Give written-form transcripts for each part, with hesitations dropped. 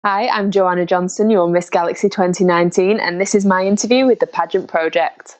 Hi, I'm Joanna Johnson, your Miss Galaxy 2019, and this is my interview with the Pageant Project.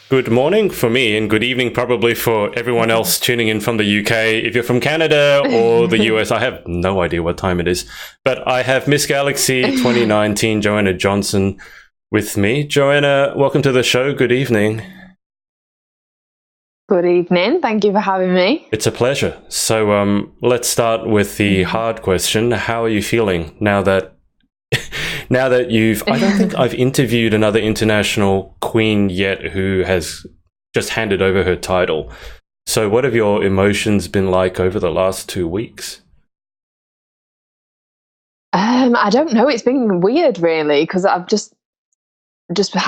Good morning for me and good evening probably for everyone else tuning in from the UK. If you're from Canada or the US, I have no idea what time it is. But I have Miss Galaxy 2019, Joanna Johnson, with me. Joanna, welcome to the show. Good evening. Good evening. Thank you for having me. It's a pleasure. So let's start with the hard question. How are you feeling now that I don't think I've interviewed another international queen yet who has just handed over her title. So what have your emotions been like over the last 2 weeks? I don't know. It's been weird, really, because I've just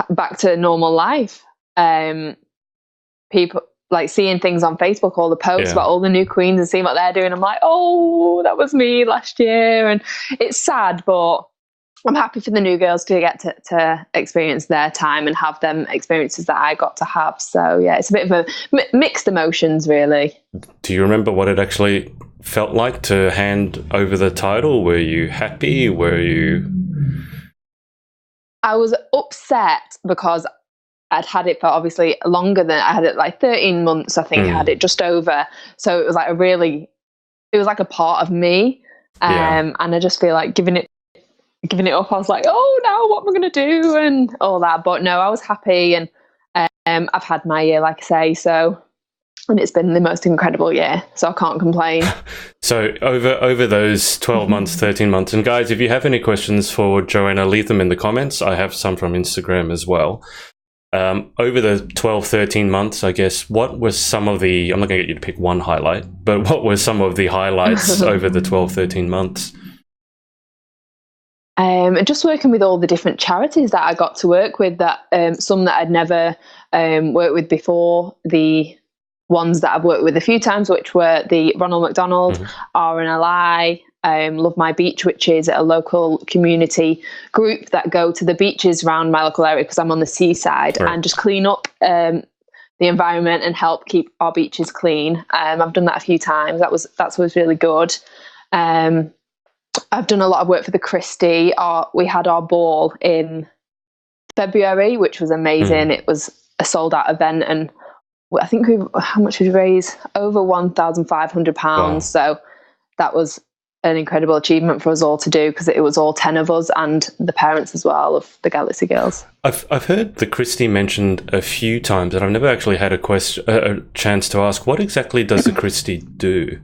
back to normal life. People like seeing things on Facebook, all the posts about all the new queens and seeing what they're doing. I'm like, oh, that was me last year. And it's sad, but I'm happy for the new girls to get to experience their time and have them experiences that I got to have. So, yeah, it's a bit of a mixed emotions, really. Do you remember what it actually felt like to hand over the title? Were you happy? I was upset because I'd had it for obviously longer than I had it, like 13 months, I think. I had it just over. So it was like it was like a part of me. And I just feel like giving it up, I was like, oh, now what am I going to do and all that. But no, I was happy, and I've had my year, like I say, and it's been the most incredible year, so I can't complain. So over those 12 months, 13 months, and guys, if you have any questions for Joanna, leave them in the comments. I have some from Instagram as well. Over the 12, 13 months, I guess, what was some of the, I'm not going to get you to pick one highlight, but what were some of the highlights over the 12, 13 months? Just working with all the different charities that I got to work with, that some that I'd never worked with before, the ones that I've worked with a few times, which were the Ronald McDonald, RNLI, Love My Beach, which is a local community group that go to the beaches around my local area because I'm on the seaside, and just clean up the environment and help keep our beaches clean. I've done that a few times. That's always really good. I've done a lot of work for the Christie. We had our ball in February, which was amazing. It was a sold-out event, and I think how much did we raise? Over £1,500. Wow. So that was an incredible achievement for us all to do, because it was all 10 of us and the parents as well of the Galaxy girls. I've heard the Christie mentioned a few times, and I've never actually had a chance to ask, what exactly does the Christie do?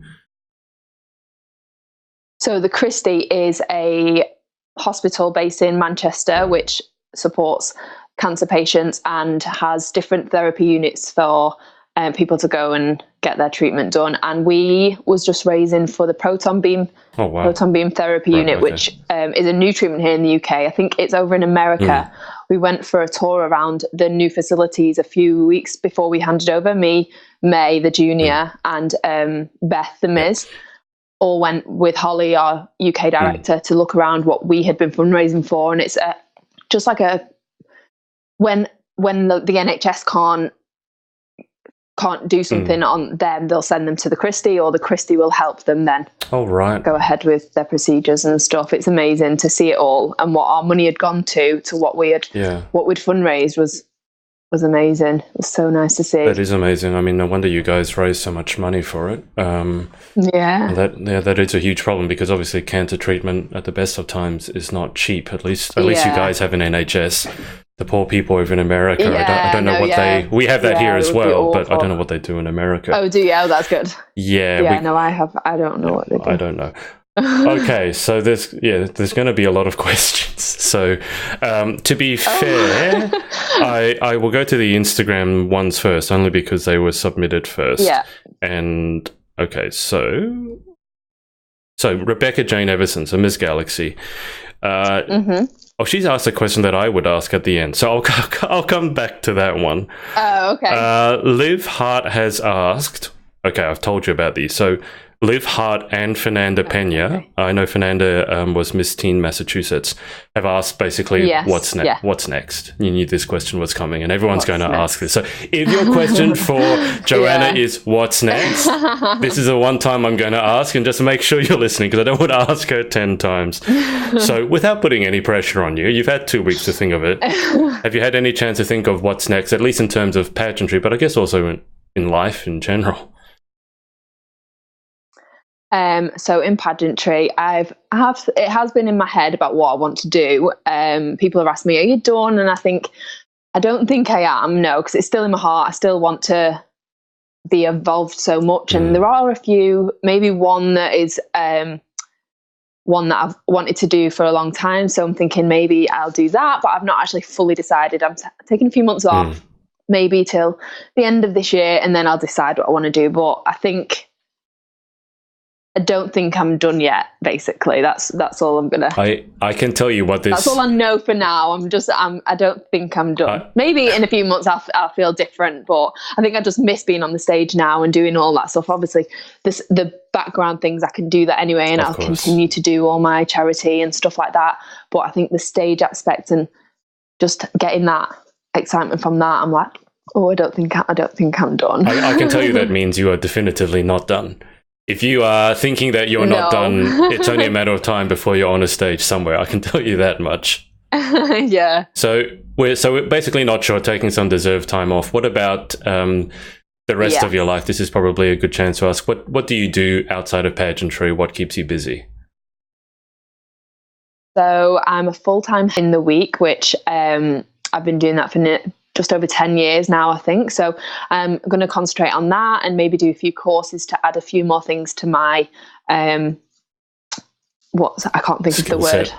So the Christie is a hospital based in Manchester, which supports cancer patients and has different therapy units for people to go and get their treatment done. And we was just raising for the proton beam therapy unit, which is a new treatment here in the UK. I think it's over in America. We went for a tour around the new facilities a few weeks before we handed over. Me, May, the junior, and Beth, the Ms. all went with Holly, our UK director, to look around what we had been fundraising for. And it's just like when the NHS can't do something on them, they'll send them to the Christie, or the Christie will help them then go ahead with their procedures and stuff. It's amazing to see it all, and what our money had gone to what we'd fundraised was amazing. It was so nice to see. That is amazing. I mean, no wonder you guys raised so much money for it. That is a huge problem, because obviously cancer treatment at the best of times is not cheap. At least you guys have an NHS. The poor people over in America, I don't know what we have that here as well, but I don't know what they do in America. Oh, do you? Oh, that's good. Yeah. I don't know what they do. I don't know. Okay, so there's going to be a lot of questions. So to be fair, I will go to the Instagram ones first, only because they were submitted first. Yeah. And okay, so Rebecca Jane Everson, so Miss Galaxy. Oh, she's asked a question that I would ask at the end, so I'll come back to that one. Oh, okay. Liv Hart has asked. Okay, I've told you about these. So Liv Hart and Fernanda Pena, okay. I know Fernanda was Miss Teen Massachusetts, have asked basically what's next. You knew this question was coming, and everyone's going to ask this. So if your question for Joanna is what's next, this is the one time I'm going to ask, and just make sure you're listening because I don't want to ask her 10 times. So without putting any pressure on you, you've had 2 weeks to think of it. Have you had any chance to think of what's next, at least in terms of pageantry, but I guess also in life in general? So in pageantry, it has been in my head about what I want to do. People have asked me, are you done? And I don't think I am, no, because it's still in my heart. I still want to be involved so much. And there are a few, maybe one that is one that I've wanted to do for a long time. So I'm thinking maybe I'll do that, but I've not actually fully decided. I'm taking a few months off, maybe till the end of this year, and then I'll decide what I want to do. But I don't think I'm done yet, basically. That's all I'm gonna. I can tell you what this. That's all I know for now. I don't think I'm done. Maybe in a few months I'll feel different, but I think I just miss being on the stage now and doing all that stuff. Obviously, the background things I can do that anyway, and I'll continue to do all my charity and stuff like that. But I think the stage aspect and just getting that excitement from that, I'm like, oh, I don't think I'm done. I can tell you that means you are definitively not done. If you are thinking that you're not done, it's only a matter of time before you're on a stage somewhere. I can tell you that much. Yeah. So we're basically not sure, taking some deserved time off. What about the rest of your life? This is probably a good chance to ask. What do you do outside of pageantry? What keeps you busy? So I'm a full-time in the week, which I've been doing that for just over 10 years now, I think. So I'm going to concentrate on that and maybe do a few courses to add a few more things to my, I can't think of the word.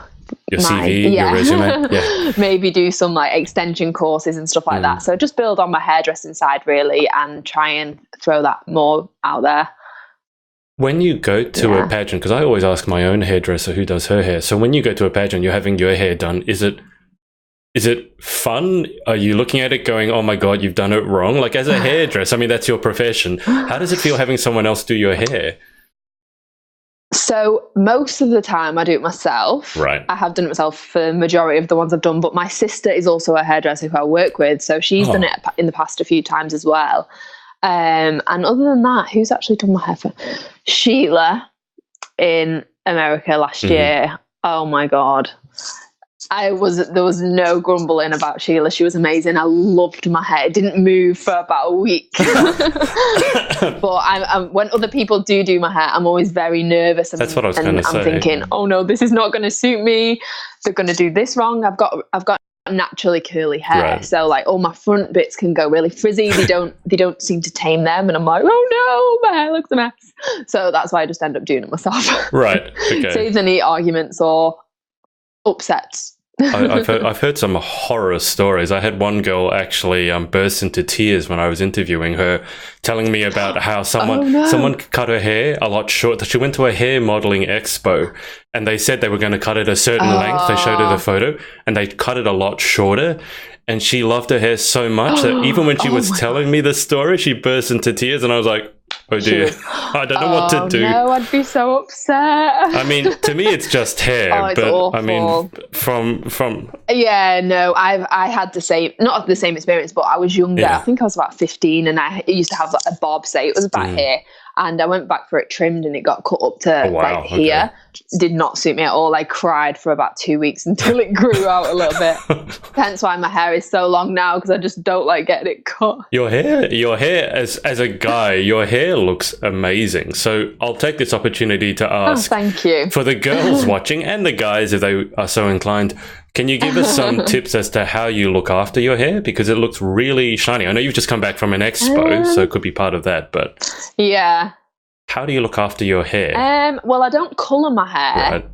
Your CV, your resume. Yeah. Maybe do some like extension courses and stuff like that. So just build on my hairdressing side really and try and throw that more out there. When you go to a pageant, because I always ask my own hairdresser who does her hair. So when you go to a pageant, you're having your hair done. Is it fun? Are you looking at it going, oh my God, you've done it wrong? Like as a hairdresser, I mean, that's your profession. How does it feel having someone else do your hair? So most of the time I do it myself. Right. I have done it myself for the majority of the ones I've done, but my sister is also a hairdresser who I work with. So she's done it in the past a few times as well. And other than that, who's actually done my hair for? Sheila in America last year. Oh my God. There was no grumbling about Sheila. She was amazing. I loved my hair. It didn't move for about a week. But when other people do my hair, I'm always very nervous. That's what I was going to say. I'm thinking, oh no, this is not going to suit me. They're going to do this wrong. I've got naturally curly hair, so like all my front bits can go really frizzy. They don't seem to tame them, and I'm like, oh no, my hair looks a mess. So that's why I just end up doing it myself. Right. Okay. Saves any arguments or upsets. I've heard some horror stories. I had one girl actually burst into tears when I was interviewing her, telling me about how someone cut her hair a lot short. She went to a hair modeling expo and they said they were going to cut it a certain length. They showed her the photo and they cut it a lot shorter. And she loved her hair so much that even when she was telling me the story, she burst into tears. And I was like, oh dear, I don't know what to do. No, I'd be so upset. I mean, to me, it's just hair. It's but awful. I mean, from yeah, no, I had the same, not the same experience, but I was younger. Yeah. I think I was about 15, and I used to have like a bob, say it was about here, and I went back for it trimmed, and it got cut up to here. Did not suit me at all. I cried for about 2 weeks until it grew out a little bit. Hence why my hair is so long now, because I just don't like getting it cut. Your hair as a guy, your hair looks amazing. So I'll take this opportunity to ask. Oh, thank you. For the girls watching and the guys, if they are so inclined, can you give us some tips as to how you look after your hair? Because it looks really shiny. I know you've just come back from an expo, so it could be part of that, but yeah. How do you look after your hair? Well, I don't colour my hair. Right.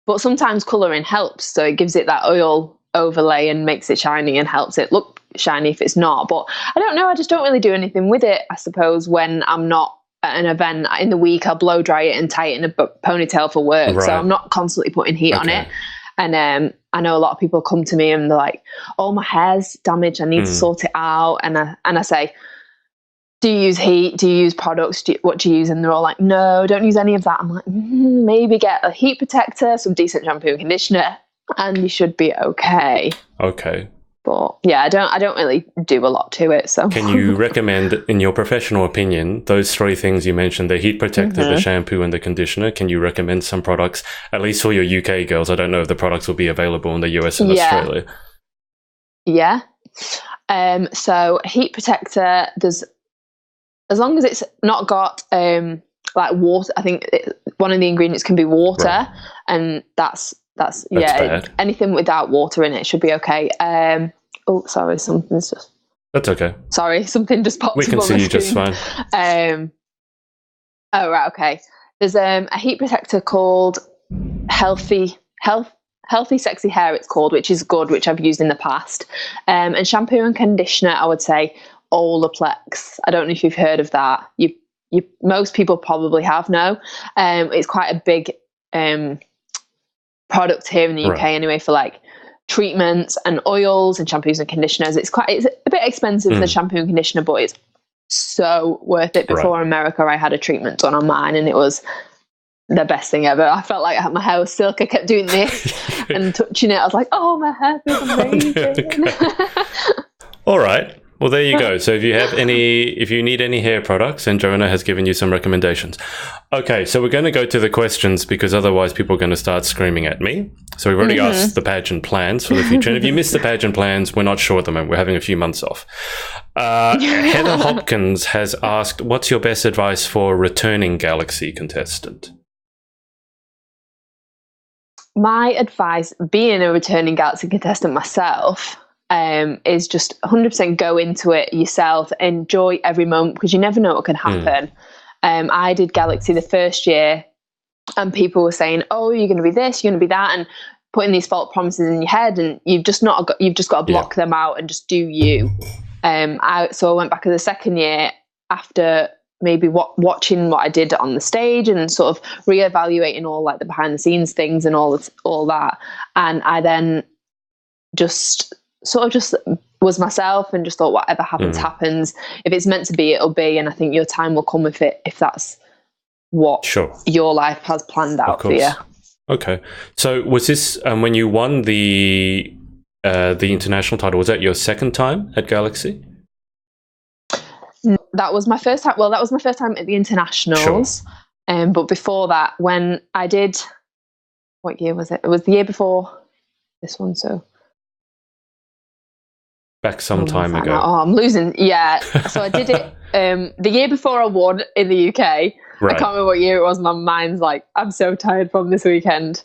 But sometimes colouring helps. So it gives it that oil overlay and makes it shiny and helps it look shiny if it's not. But I don't know. I just don't really do anything with it, I suppose, when I'm not at an event. In the week, I'll blow dry it and tie it in a ponytail for work. Right. So I'm not constantly putting heat on it. And I know a lot of people come to me and they're like, "Oh, my hair's damaged. I need to sort it out." And I say, "Do you use heat? Do you use products? What do you use?" And they're all like, "No, don't use any of that." I'm like, maybe get a heat protector, some decent shampoo and conditioner, and you should be okay. Okay. But yeah, I don't really do a lot to it. So can you recommend, in your professional opinion, those three things you mentioned, the heat protector, the shampoo and the conditioner, can you recommend some products, at least for your UK girls? I don't know if the products will be available in the US and Australia. Yeah. So heat protector, there's, as long as it's not got like water, I think one of the ingredients can be water, right. And that's bad. Anything without water in it should be okay. Oh, sorry, something's just... That's okay. Sorry, something just popped up. We can see you just fine. Oh, right, okay. There's a heat protector called Healthy Sexy Hair, it's called, which is good, which I've used in the past. And shampoo and conditioner, I would say Olaplex. I don't know if you've heard of that. Most people probably have, no. It's quite a big product here in the UK anyway, for like treatments and oils and shampoos and conditioners. It's a bit expensive, the shampoo and conditioner, but it's so worth it. Before America, I had a treatment done on mine and it was the best thing ever. I felt like my hair was silk. I kept doing this and touching it. I was like, oh, my hair feels amazing. All right. Well, there you go. So if you need any hair products, and Joanna has given you some recommendations. Okay, so we're going to go to the questions because otherwise people are going to start screaming at me. So we've already asked the pageant plans for the future. And if you missed the pageant plans, we're not sure at the moment. We're having a few months off. Heather Hopkins has asked, what's your best advice for a returning Galaxy contestant? My advice, being a returning Galaxy contestant myself, is just 100% go into it yourself, enjoy every moment, because you never know what can happen. I did Galaxy the first year and people were saying, oh, you're going to be this, you're going to be that, and putting these false promises in your head, and you've just got to block them out and just do you. So I went back as a second year after maybe watching what I did on the stage and sort of reevaluating all like the behind the scenes things and all that. And I then just was myself and just thought, whatever happens, happens. If it's meant to be, it'll be. And I think your time will come with it if that's what your life has planned out for you. Okay. So was this, when you won the international title, was that your second time at Galaxy? That was my first time. Well, that was my first time at the internationals. But before that, when I did, what year was it? It was the year before this one. So back some time ago. Oh, I'm losing. Yeah. So I did it the year before I won in the UK. Right. I can't remember what year it was. My mind's like, I'm so tired from this weekend.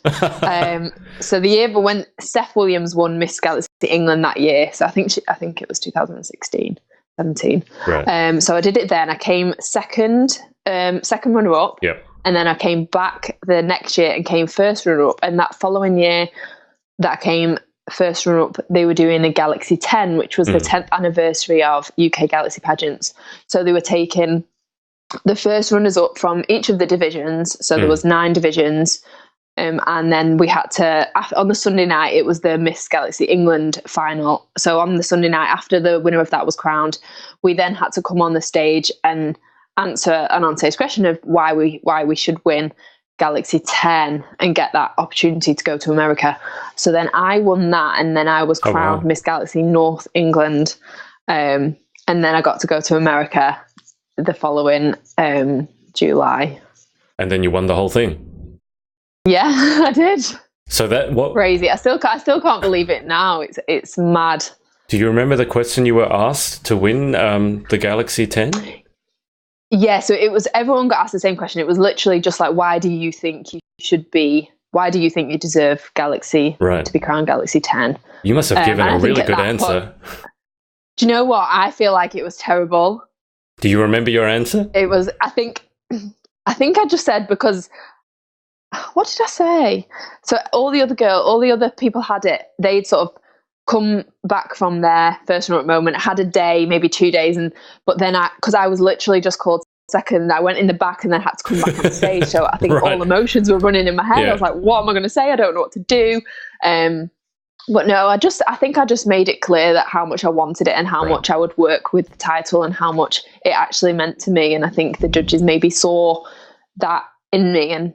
So the year when Steph Williams won Miss Galaxy England that year. So I think it was 2016. 17. Right. So I did it then. I came second runner up. Yep. And then I came back the next year and came first runner up. And that following year that I came first runner up, they were doing a Galaxy 10, which was the 10th anniversary of UK Galaxy pageants. So they were taking the first runners up from each of the divisions. So there was 9 divisions. And then we had to, on the Sunday night, it was the Miss Galaxy England final. So on the Sunday night, after the winner of that was crowned, we then had to come on the stage and answer an on-stage question of why we should win Galaxy 10 and get that opportunity to go to America. So then I won that, and then I was crowned Miss Galaxy North England. And then I got to go to America the following July. And then you won the whole thing. Yeah, I did. So that what crazy. I still can't believe it now. It's mad. Do you remember the question you were asked to win the Galaxy 10? Yeah, so it was, everyone got asked the same question. It was literally just like, why do you think you deserve Galaxy to be crowned Galaxy 10? You must have given a really good answer. Do you know what? I feel like it was terrible. Do you remember your answer? It was, I think I just said, because what did I say? So all the other people had it. They'd sort of come back from their first runner-up moment, had a day, maybe 2 days, but then because I was literally just called second. I went in the back and then had to come back on stage. So I think Right. all emotions were running in my head. I was like, what am I going to say? I don't know what to do. But no, I think I just made it clear that how much I wanted it and how much I would work with the title and how much it actually meant to me. And I think the judges maybe saw that in me and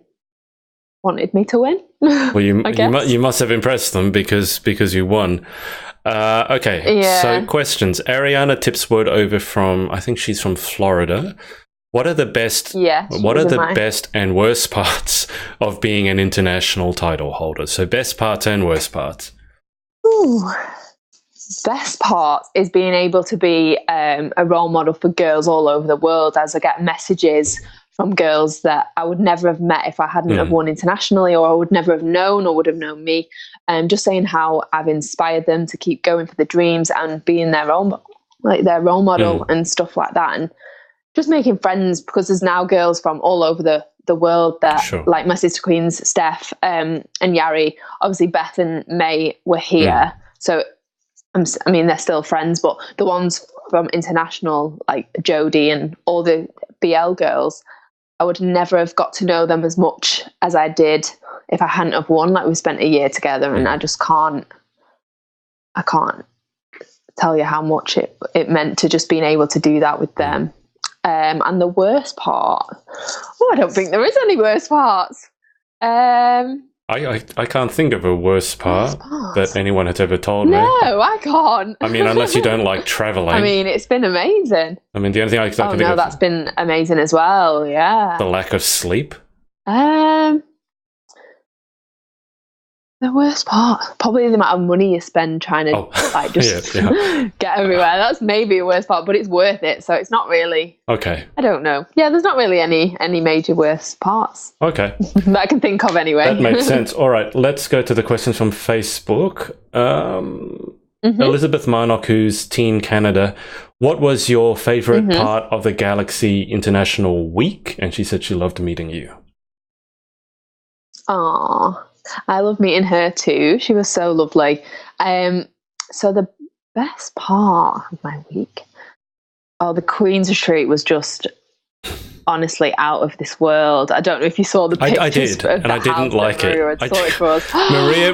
wanted me to win. Well, you must have impressed them because you won. Okay, so questions. Ariana Tipswood over from, I think she's from Florida. What are the best? What are the best and worst parts of being an international title holder? So best parts and worst parts. Ooh. Best part is being able to be a role model for girls all over the world, as I get messages from girls that I would never have met if I hadn't have won internationally, or I would never have known or would have known me. Just saying how I've inspired them to keep going for the dreams and being their role model and stuff like that. And just making friends, because there's now girls from all over the world that, like my sister queens, Steph and Yari. Obviously, Beth and May were here. So, I mean, they're still friends, but the ones from international, like Jodie and all the BL girls, I would never have got to know them as much as I did if I hadn't have won. Like, we spent a year together, and I can't tell you how much it meant to just being able to do that with them. And the worst part, I don't think there is any worst parts. I can't think of a worst part that anyone has ever told me. No, I can't. I mean, unless you don't like traveling. I mean, it's been amazing. I mean, the only thing I can think of... that's been amazing as well, yeah. The lack of sleep? The worst part, probably the amount of money you spend trying to get everywhere. That's maybe a worst part, but it's worth it. So it's not really. Okay. I don't know. Yeah, there's not really any major worst parts. Okay. That I can think of anyway. That makes sense. All right, let's go to the questions from Facebook. Elizabeth Marnock, who's Teen Canada. What was your favorite part of the Galaxy International Week? And she said she loved meeting you. Aww. I love meeting her too. She was so lovely. So the best part of my week, the Queen's Retreat was just honestly out of this world. I don't know if you saw the pictures. I did, and I didn't like it.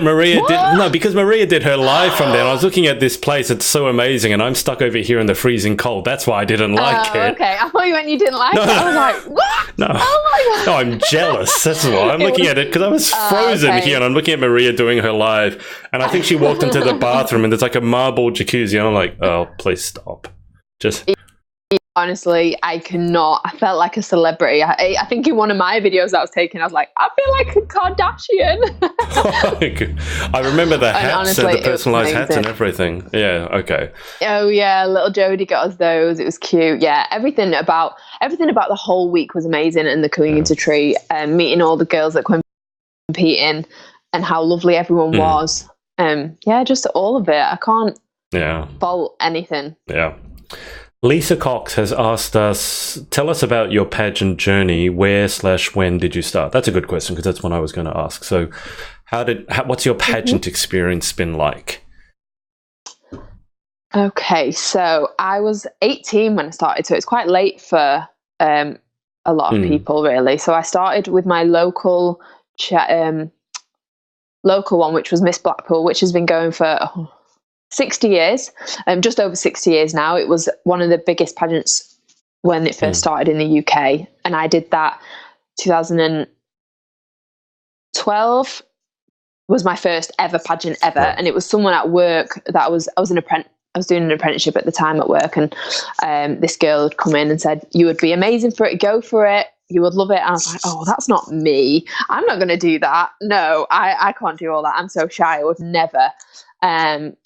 Maria did because Maria did her live from there. And I was looking at this place; it's so amazing, and I'm stuck over here in the freezing cold. That's why I didn't like it. Okay, I thought you meant you didn't like it. I was like, what? No, oh my God. No, I'm jealous. That's why I'm looking at it, because I was frozen here, and I'm looking at Maria doing her live, and I think she walked into the bathroom, and there's like a marble jacuzzi, and I'm like, oh, please stop, just. Honestly, I cannot. I felt like a celebrity. I think in one of my videos I was taking, I was like, I feel like a Kardashian. I remember the hats, honestly, and the personalized hats and everything. Yeah, okay. Oh yeah, little Jodie got us those. It was cute. Yeah, everything about the whole week was amazing, and the Queen's Retreat, meeting all the girls that competing, and how lovely everyone was. Just all of it. I can't fault anything. Yeah. Lisa Cox has asked us, tell us about your pageant journey. Where/when did you start? That's a good question, because that's what I was going to ask. So what's your pageant experience been like? Okay, so I was 18 when I started, so it's quite late for a lot of people, really. So I started with my local one, which was Miss Blackpool, which has been going for 60 years, just over 60 years now. It was one of the biggest pageants when it first started in the UK, and I did that. 2012 was my first ever pageant ever, and it was someone at work that I was doing an apprenticeship at the time at work, and this girl had come in and said, "You would be amazing for it. Go for it. You would love it." And I was like, "Oh, that's not me. I'm not going to do that. No, I can't do all that. I'm so shy. I would never."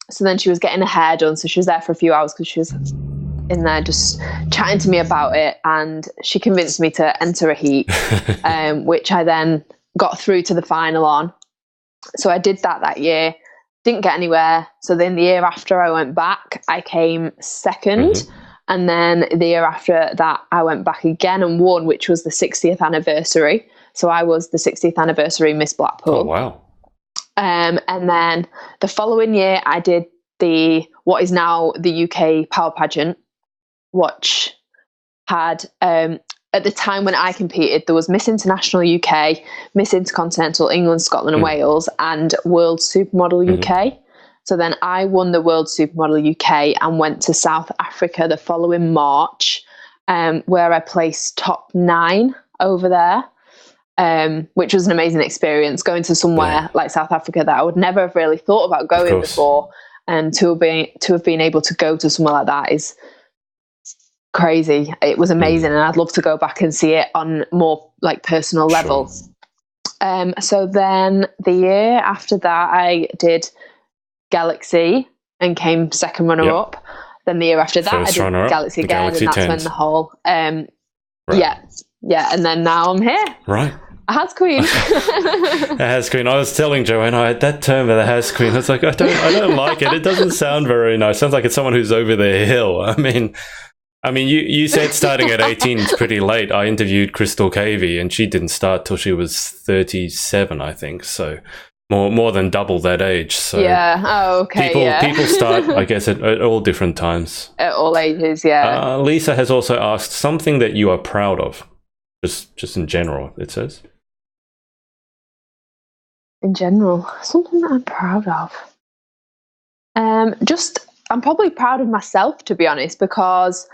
So then she was getting her hair done, so she was there for a few hours because she was in there just chatting to me about it, and she convinced me to enter a heat, which I then got through to the final on. So I did that year, didn't get anywhere. So then the year after I went back, I came second, and then the year after that I went back again and won, which was the 60th anniversary. So I was the 60th anniversary Miss Blackpool. Oh wow. And then the following year, I did what is now the UK Power Pageant, which had a at the time when I competed, there was Miss International UK, Miss Intercontinental England, Scotland and Wales, and World Supermodel UK. So then I won the World Supermodel UK and went to South Africa the following March, where I placed top 9 over there, which was an amazing experience, going to somewhere like South Africa that I would never have really thought about going before. And to have been able to go to somewhere like that is crazy. It was amazing, and I'd love to go back and see it on more like personal level. So then the year after that, I did Galaxy and came second runner up. Then the year after that, I did Galaxy again, and that's when the whole and then now I'm here. Right. A Has Queen. A Has Queen. I was telling Joanna, I had that term of the Has Queen. I was like, I don't like it. It doesn't sound very nice. It sounds like it's someone who's over the hill. I mean, you said starting at 18 is pretty late. I interviewed Crystal Cavey, and she didn't start till she was 37, I think. So more than double that age. So people start, I guess, at all different times. At all ages, Lisa has also asked something that you are proud of, just in general. It says. In general, something that I'm proud of. I'm probably proud of myself, to be honest, because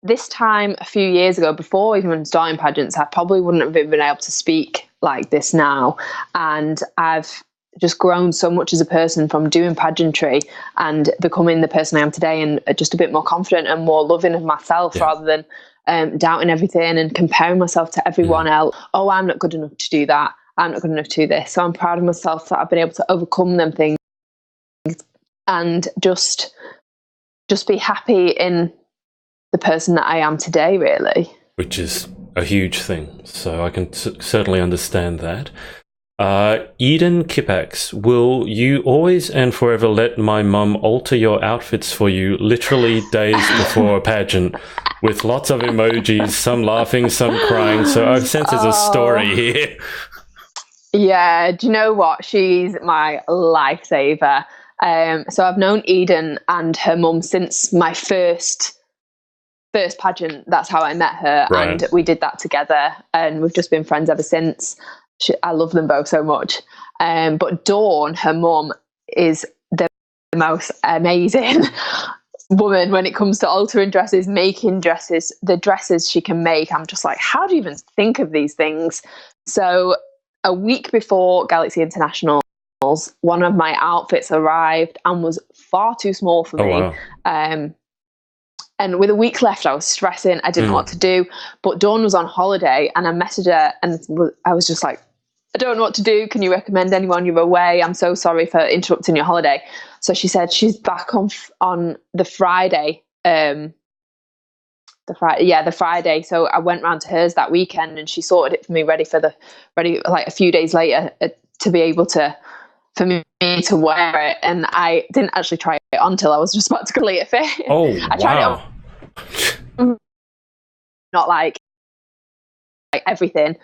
this time a few years ago, before even starting pageants, I probably wouldn't have been able to speak like this now. And I've just grown so much as a person from doing pageantry and becoming the person I am today, and just a bit more confident and more loving of myself rather than doubting everything and comparing myself to everyone else. Oh, I'm not good enough to do that. I'm not good enough to do this. So I'm proud of myself that I've been able to overcome them things and just be happy in the person that I am today, really. Which is a huge thing. So I can certainly understand that. Eden Kipax, will you always and forever let my mum alter your outfits for you literally days before a pageant, with lots of emojis, some laughing, some crying? So I sense there's a story here. Yeah, do you know what? She's my lifesaver. So I've known Eden and her mum since my first pageant. That's how I met her, and we did that together, and we've just been friends ever since. I love them both so much. But Dawn, her mum, is the most amazing woman when it comes to altering dresses, making dresses, the dresses she can make. I'm just like, how do you even think of these things? So a week before Galaxy Internationals, one of my outfits arrived and was far too small for me. Wow. And with a week left, I was stressing. I didn't know what to do. But Dawn was on holiday, and I messaged her, and I was just like, I don't know what to do. Can you recommend anyone? You're away. I'm so sorry for interrupting your holiday. So she said she's back on the Friday. The Friday. So I went round to hers that weekend, and she sorted it for me, ready like a few days later to be able to, for me to wear it. And I didn't actually try it on until I was just about to complete a fit. Oh, I tried it on. Not like everything.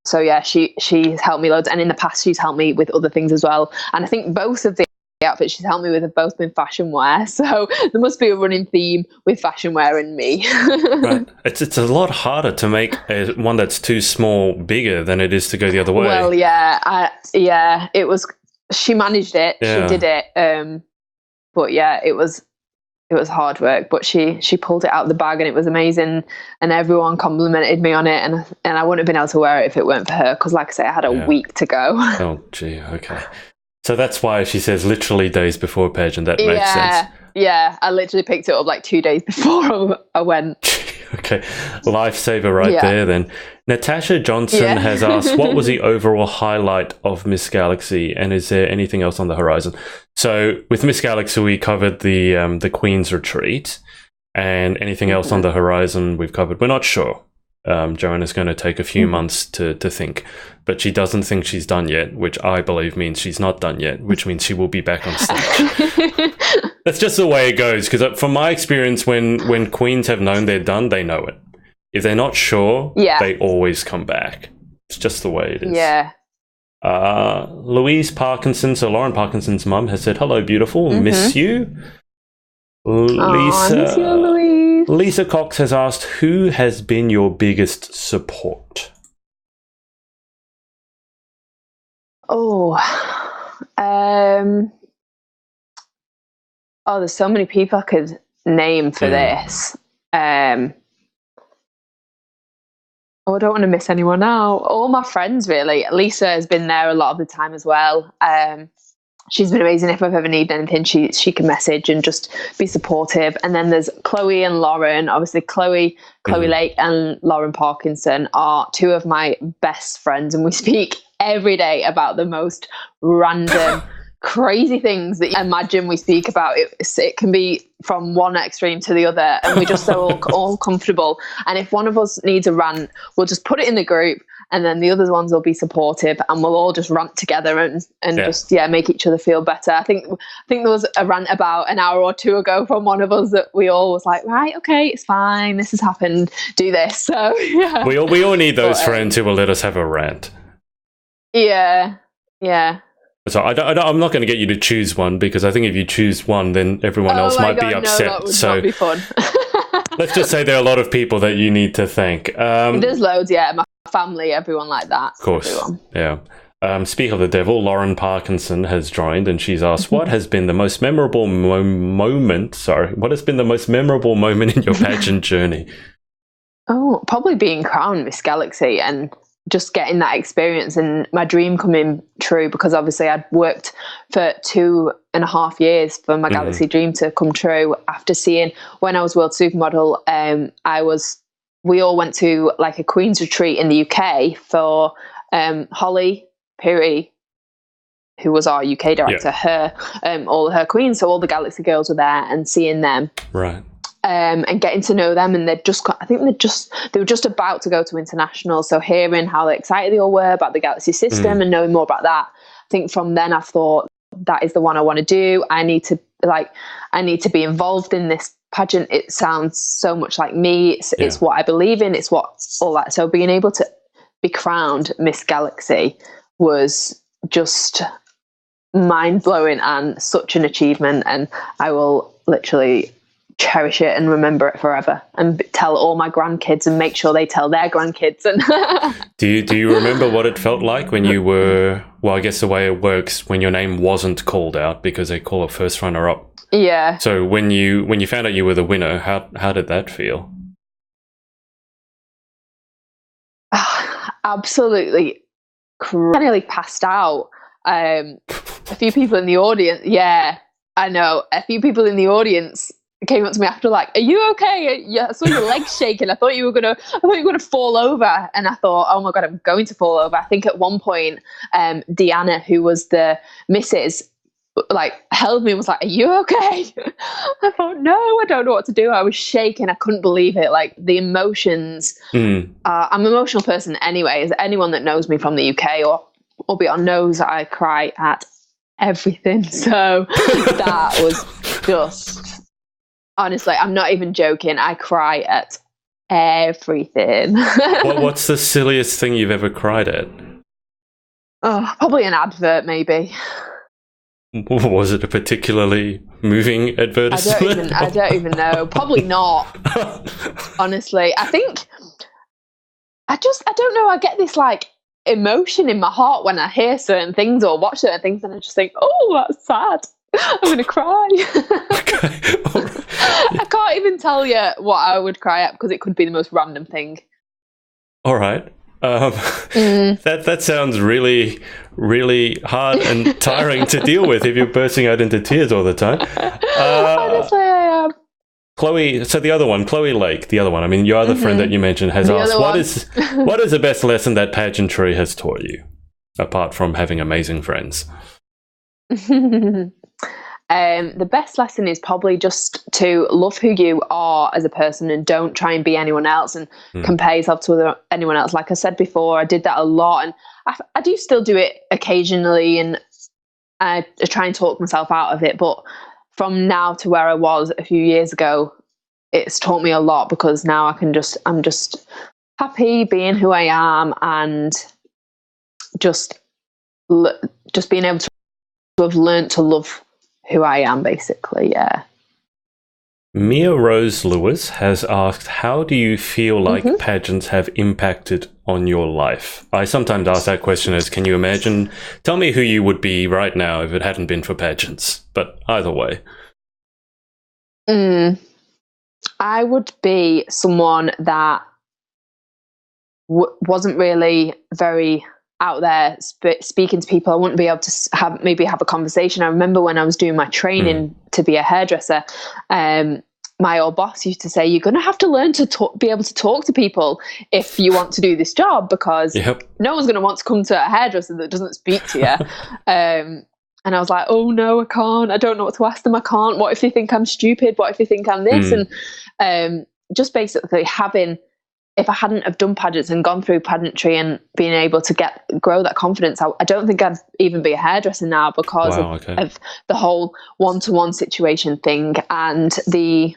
So yeah, she's helped me loads, and in the past she's helped me with other things as well. And I think both of the outfits she's helped me with have both been fashion wear, so there must be a running theme with fashion wear and me. Right. It's a lot harder to make one that's too small bigger than it is to go the other way. Well, it was. She managed it. Yeah. She did it. But yeah, it was hard work, but she pulled it out of the bag, and it was amazing, and everyone complimented me on it, and I wouldn't have been able to wear it if it weren't for her, because like I say, I had a week to go. Oh gee, okay. So that's why she says literally days before pageant. That makes sense. Yeah, I literally picked it up like 2 days before I went. Okay, lifesaver there then. Natasha Johnson has asked, what was the overall highlight of Miss Galaxy, and is there anything else on the horizon? So with Miss Galaxy, we covered the Queen's Retreat, and anything else on the horizon we've covered. We're not sure. Joanna's going to take a few months to think, but she doesn't think she's done yet, which I believe means she's not done yet, which means she will be back on stage. That's just the way it goes, because from my experience, when queens have known they're done, they know it. If they're not sure, they always come back. It's just the way it is. Yeah. Louise Parkinson, so Lauren Parkinson's mum, has said, hello, beautiful, miss you. Lisa, miss you, Louise. Lisa Cox has asked, who has been your biggest support? Oh, there's so many people I could name for this. I don't want to miss anyone out. All my friends, really. Lisa has been there a lot of the time as well. She's been amazing. If I've ever needed anything, she can message and just be supportive. And then there's Chloe and Lauren. Obviously, Chloe Lake and Lauren Parkinson are two of my best friends, and we speak every day about the most random, crazy things that you imagine we speak about. It can be from one extreme to the other, and we just so all comfortable. And if one of us needs a rant, we'll just put it in the group, and then the other ones will be supportive, and we'll all just rant together and just make each other feel better. I think there was a rant about an hour or two ago from one of us that we all was like, right, okay, it's fine, this has happened, do this. So yeah, we all need those friends who will let us have a rant. Yeah. So I'm not going to get you to choose one, because I think if you choose one, then everyone else might be upset. No, that would not be fun. Let's just say there are a lot of people that you need to thank. There's loads, my family, everyone like that. Of course, everyone. Yeah. Speak of the devil, Lauren Parkinson has joined, and she's asked, what has been the most memorable moment? What has been the most memorable moment in your pageant journey? Oh, probably being crowned Miss Galaxy and just getting that experience and my dream coming true, because obviously I'd worked for 2.5 years for my Galaxy dream to come true. After seeing, when I was World Supermodel, we all went to like a Queen's retreat in the UK for Holly Piri, who was our UK director, all her queens, so all the Galaxy girls were there, and seeing them. Right. And getting to know them, and they were just about to go to international, so hearing how excited they all were about the Galaxy system and knowing more about that, I think from then I thought, that is the one I want to do. I need to be involved in this pageant. It sounds so much like me. It's what I believe in. It's what all that. So being able to be crowned Miss Galaxy was just mind blowing and such an achievement, and I will literally cherish it and remember it forever, and tell all my grandkids and make sure they tell their grandkids. And do you remember what it felt like when you were, well, I guess the way it works, when your name wasn't called out, because they call a first runner up? Yeah. So when you found out you were the winner, how did that feel? Absolutely nearly passed out. A few people in the audience, I know, a few people in the audience came up to me after, like, are you okay? Yeah, I saw your legs shaking. I thought you were gonna fall over. And I thought, oh my God, I'm going to fall over. I think at one point, Deanna, who was the missus, like held me and was like, are you okay? I thought, no, I don't know what to do. I was shaking. I couldn't believe it. Like the emotions. I'm an emotional person anyway. As anyone that knows me from the UK or beyond knows, I cry at everything. So that was just... Honestly, I'm not even joking. I cry at everything. What's the silliest thing you've ever cried at? Oh, probably an advert, maybe. Was it a particularly moving advertisement? I don't even know. Probably not. Honestly, I don't know. I get this like emotion in my heart when I hear certain things or watch certain things, and I just think, oh, that's sad. I'm going to cry. Okay. I can't even tell you what I would cry at, because it could be the most random thing. All right. That sounds really, really hard and tiring to deal with if you're bursting out into tears all the time. Honestly, I am. Chloe, so the other one, Chloe Lake, the other one, I mean, your other friend that you mentioned has asked, what is the best lesson that pageantry has taught you, apart from having amazing friends? The best lesson is probably just to love who you are as a person, and don't try and be anyone else and compare yourself to anyone else. Like I said before, I did that a lot, and I do still do it occasionally, and I try and talk myself out of it. But from now to where I was a few years ago, it's taught me a lot, because now I'm just happy being who I am, and just being able to have learned to love who I am, basically. Yeah. Mia Rose Lewis has asked, how do you feel like pageants have impacted on your life? I sometimes ask that question as, can you imagine? Tell me who you would be right now if it hadn't been for pageants. But either way. I would be someone that wasn't really very out there speaking to people. I wouldn't be able to have a conversation. I remember when I was doing my training to be a hairdresser, my old boss used to say, you're going to have to learn to be able to talk to people if you want to do this job, because no one's going to want to come to a hairdresser that doesn't speak to you. And I was like, oh no, I can't. I don't know what to ask them. I can't. What if they think I'm stupid? What if they think I'm this? And just basically if I hadn't have done pageants and gone through pageantry and being able to grow that confidence, I don't think I'd even be a hairdresser now, because of the whole one-to-one situation thing, and the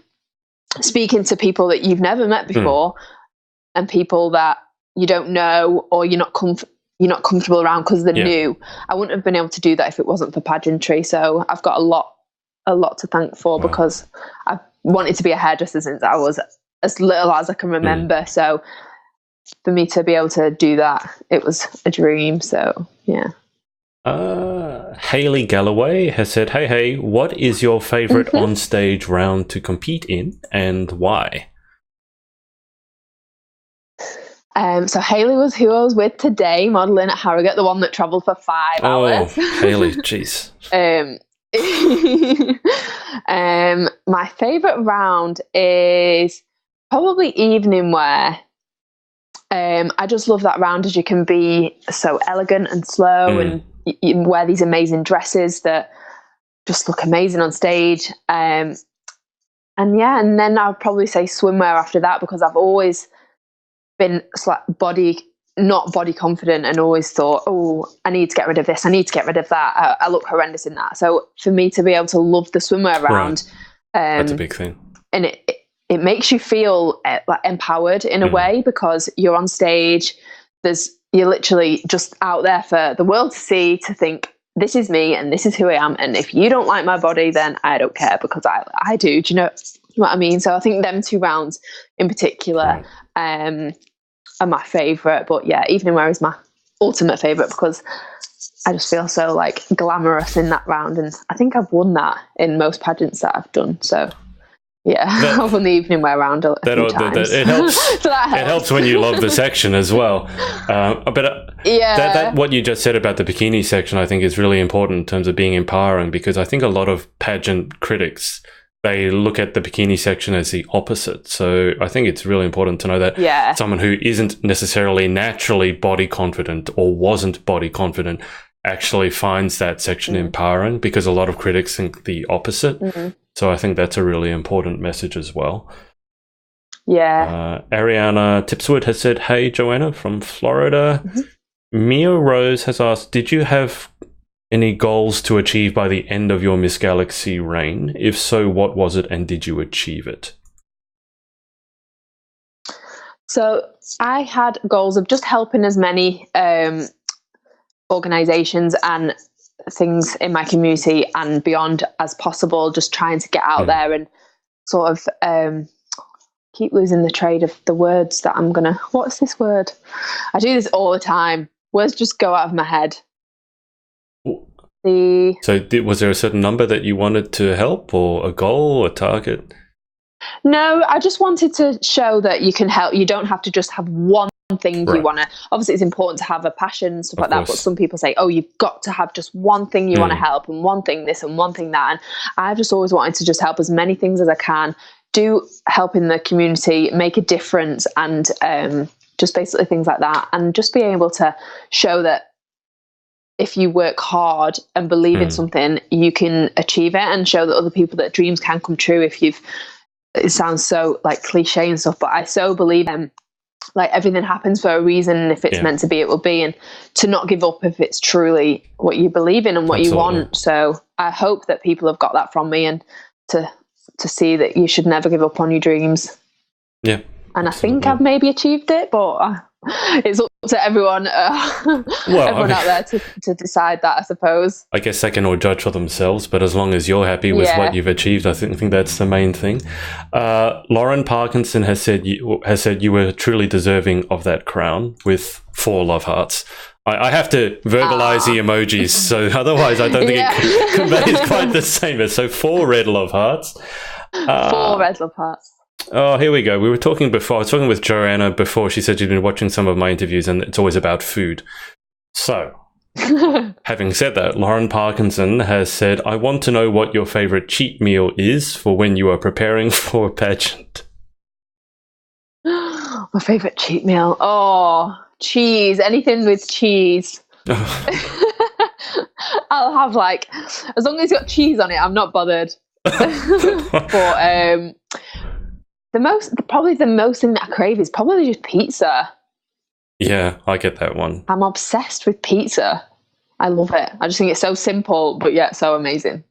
speaking to people that you've never met before and people that you don't know or you're not comfortable around because they're new. I wouldn't have been able to do that if it wasn't for pageantry. So I've got a lot to thank for, because I've wanted to be a hairdresser since I was as little as I can remember. So for me to be able to do that, it was a dream. So yeah. Hayley Galloway has said, hey, what is your favorite onstage round to compete in and why? So Hayley was who I was with today, modelling at Harrogate, the one that travelled for 5 hours. Oh, Hayley, jeez. My favourite round is probably evening wear. I just love that round, as you can be so elegant and slow, and you wear these amazing dresses that just look amazing on stage. And then I'll probably say swimwear after that, because I've always been not body confident and always thought, oh, I need to get rid of this, I need to get rid of that. I look horrendous in that. So for me to be able to love the swimwear round, that's a big thing. And it makes you feel like empowered in a way, because you're on stage, you're literally just out there for the world to see, to think, this is me and this is who I am, and if you don't like my body, then I don't care, because I do. Do you know what I mean? So I think them 2 rounds in particular are my favourite. But yeah, evening wear is my ultimate favourite, because I just feel so like glamorous in that round, and I think I've won that in most pageants that I've done. So yeah, I've won the evening wear round a few times. It helps. So that helps. It helps when you love the section as well. What you just said about the bikini section, I think, is really important in terms of being empowering, because I think a lot of pageant critics, they look at the bikini section as the opposite. So I think it's really important to know that someone who isn't necessarily naturally body confident or wasn't body confident actually finds that section empowering, because a lot of critics think the opposite. So I think that's a really important message as well. Yeah. Ariana Tipswood has said, hey, Joanna from Florida. Mia Rose has asked, did you have any goals to achieve by the end of your Miss Galaxy reign? If so, what was it, and did you achieve it? So I had goals of just helping as many organisations and things in my community and beyond as possible, just trying to get out there and sort of keep losing the trade of the words that I'm gonna, what's this word? I do this all the time. Words just go out of my head. So was there a certain number that you wanted to help, or a goal, a target? No, I just wanted to show that you can help. You don't have to just have one thing you want to. Obviously, it's important to have a passion and stuff like that, but some people say, oh, you've got to have just one thing you want to help, and one thing this and one thing that. And I've just always wanted to just help as many things as I can, help in the community, make a difference, and just basically things like that. And just be able to show that if you work hard and believe in something, you can achieve it, and show that other people that dreams can come true. It sounds so like cliche and stuff, but I so believe like everything happens for a reason, and if it's meant to be, it will be, and to not give up if it's truly what you believe in and what you want. So I hope that people have got that from me, and to see that you should never give up on your dreams. Yeah. And I think I've maybe achieved it, but it's up to everyone, everyone out there to decide that, I suppose. I guess they can all judge for themselves, but as long as you're happy with what you've achieved, I think that's the main thing. Lauren Parkinson has said you were truly deserving of that crown with 4 love hearts. I have to verbalize the emojis, so otherwise I don't think it conveys quite the same. So 4 red love hearts. 4 red love hearts. Oh, here we go. We were talking before. I was talking with Joanna before. She said she'd been watching some of my interviews and it's always about food. So, having said that, Lauren Parkinson has said, I want to know what your favorite cheat meal is for when you are preparing for a pageant. My favorite cheat meal? Oh, cheese. Anything with cheese. I'll have like, as long as it's got cheese on it, I'm not bothered. But probably the most thing that I crave is probably just pizza. Yeah, I get that one. I'm obsessed with pizza. I love it. I just think it's so simple, but yet so amazing.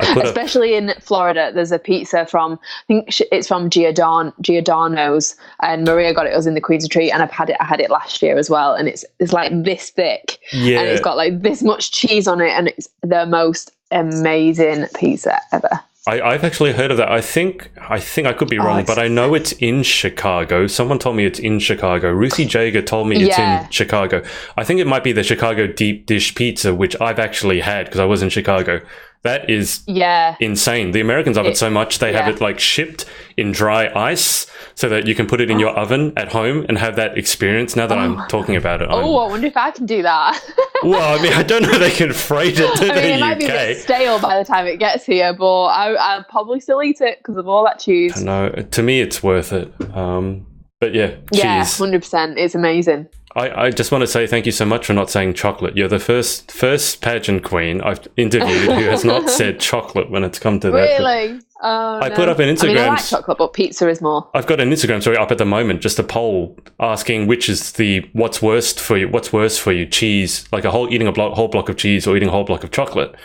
Especially in Florida, there's a pizza from, I think it's from Giordano's, and Maria got it us in the Queen's Retreat, and I had it last year as well, and it's like this thick, and it's got like this much cheese on it, and it's the most amazing pizza ever. I've actually heard of that. I think I could be wrong, but I know it's in Chicago. Someone told me it's in Chicago. Ruthie Jager told me it's in Chicago. I think it might be the Chicago deep dish pizza, which I've actually had because I was in Chicago. That is insane. The Americans love it so much. They have it like shipped in dry ice so that you can put it in your oven at home and have that experience. Now that I'm talking about it. I wonder if I can do that. Well, I mean, I don't know if they can freight it to the UK. It might be a bit stale by the time it gets here, but I'll probably still eat it because of all that cheese. No, to me, it's worth it. But yeah, cheese. Yeah, 100%. It's amazing. I just want to say thank you so much for not saying chocolate. You're the first pageant queen I've interviewed who has not said chocolate when it's come to that. Really? Oh, I put up an Instagram. I mean, I like chocolate, but pizza is more. I've got an Instagram story up at the moment, just a poll asking which is what's worse for you, cheese, like eating a whole block of cheese or eating a whole block of chocolate.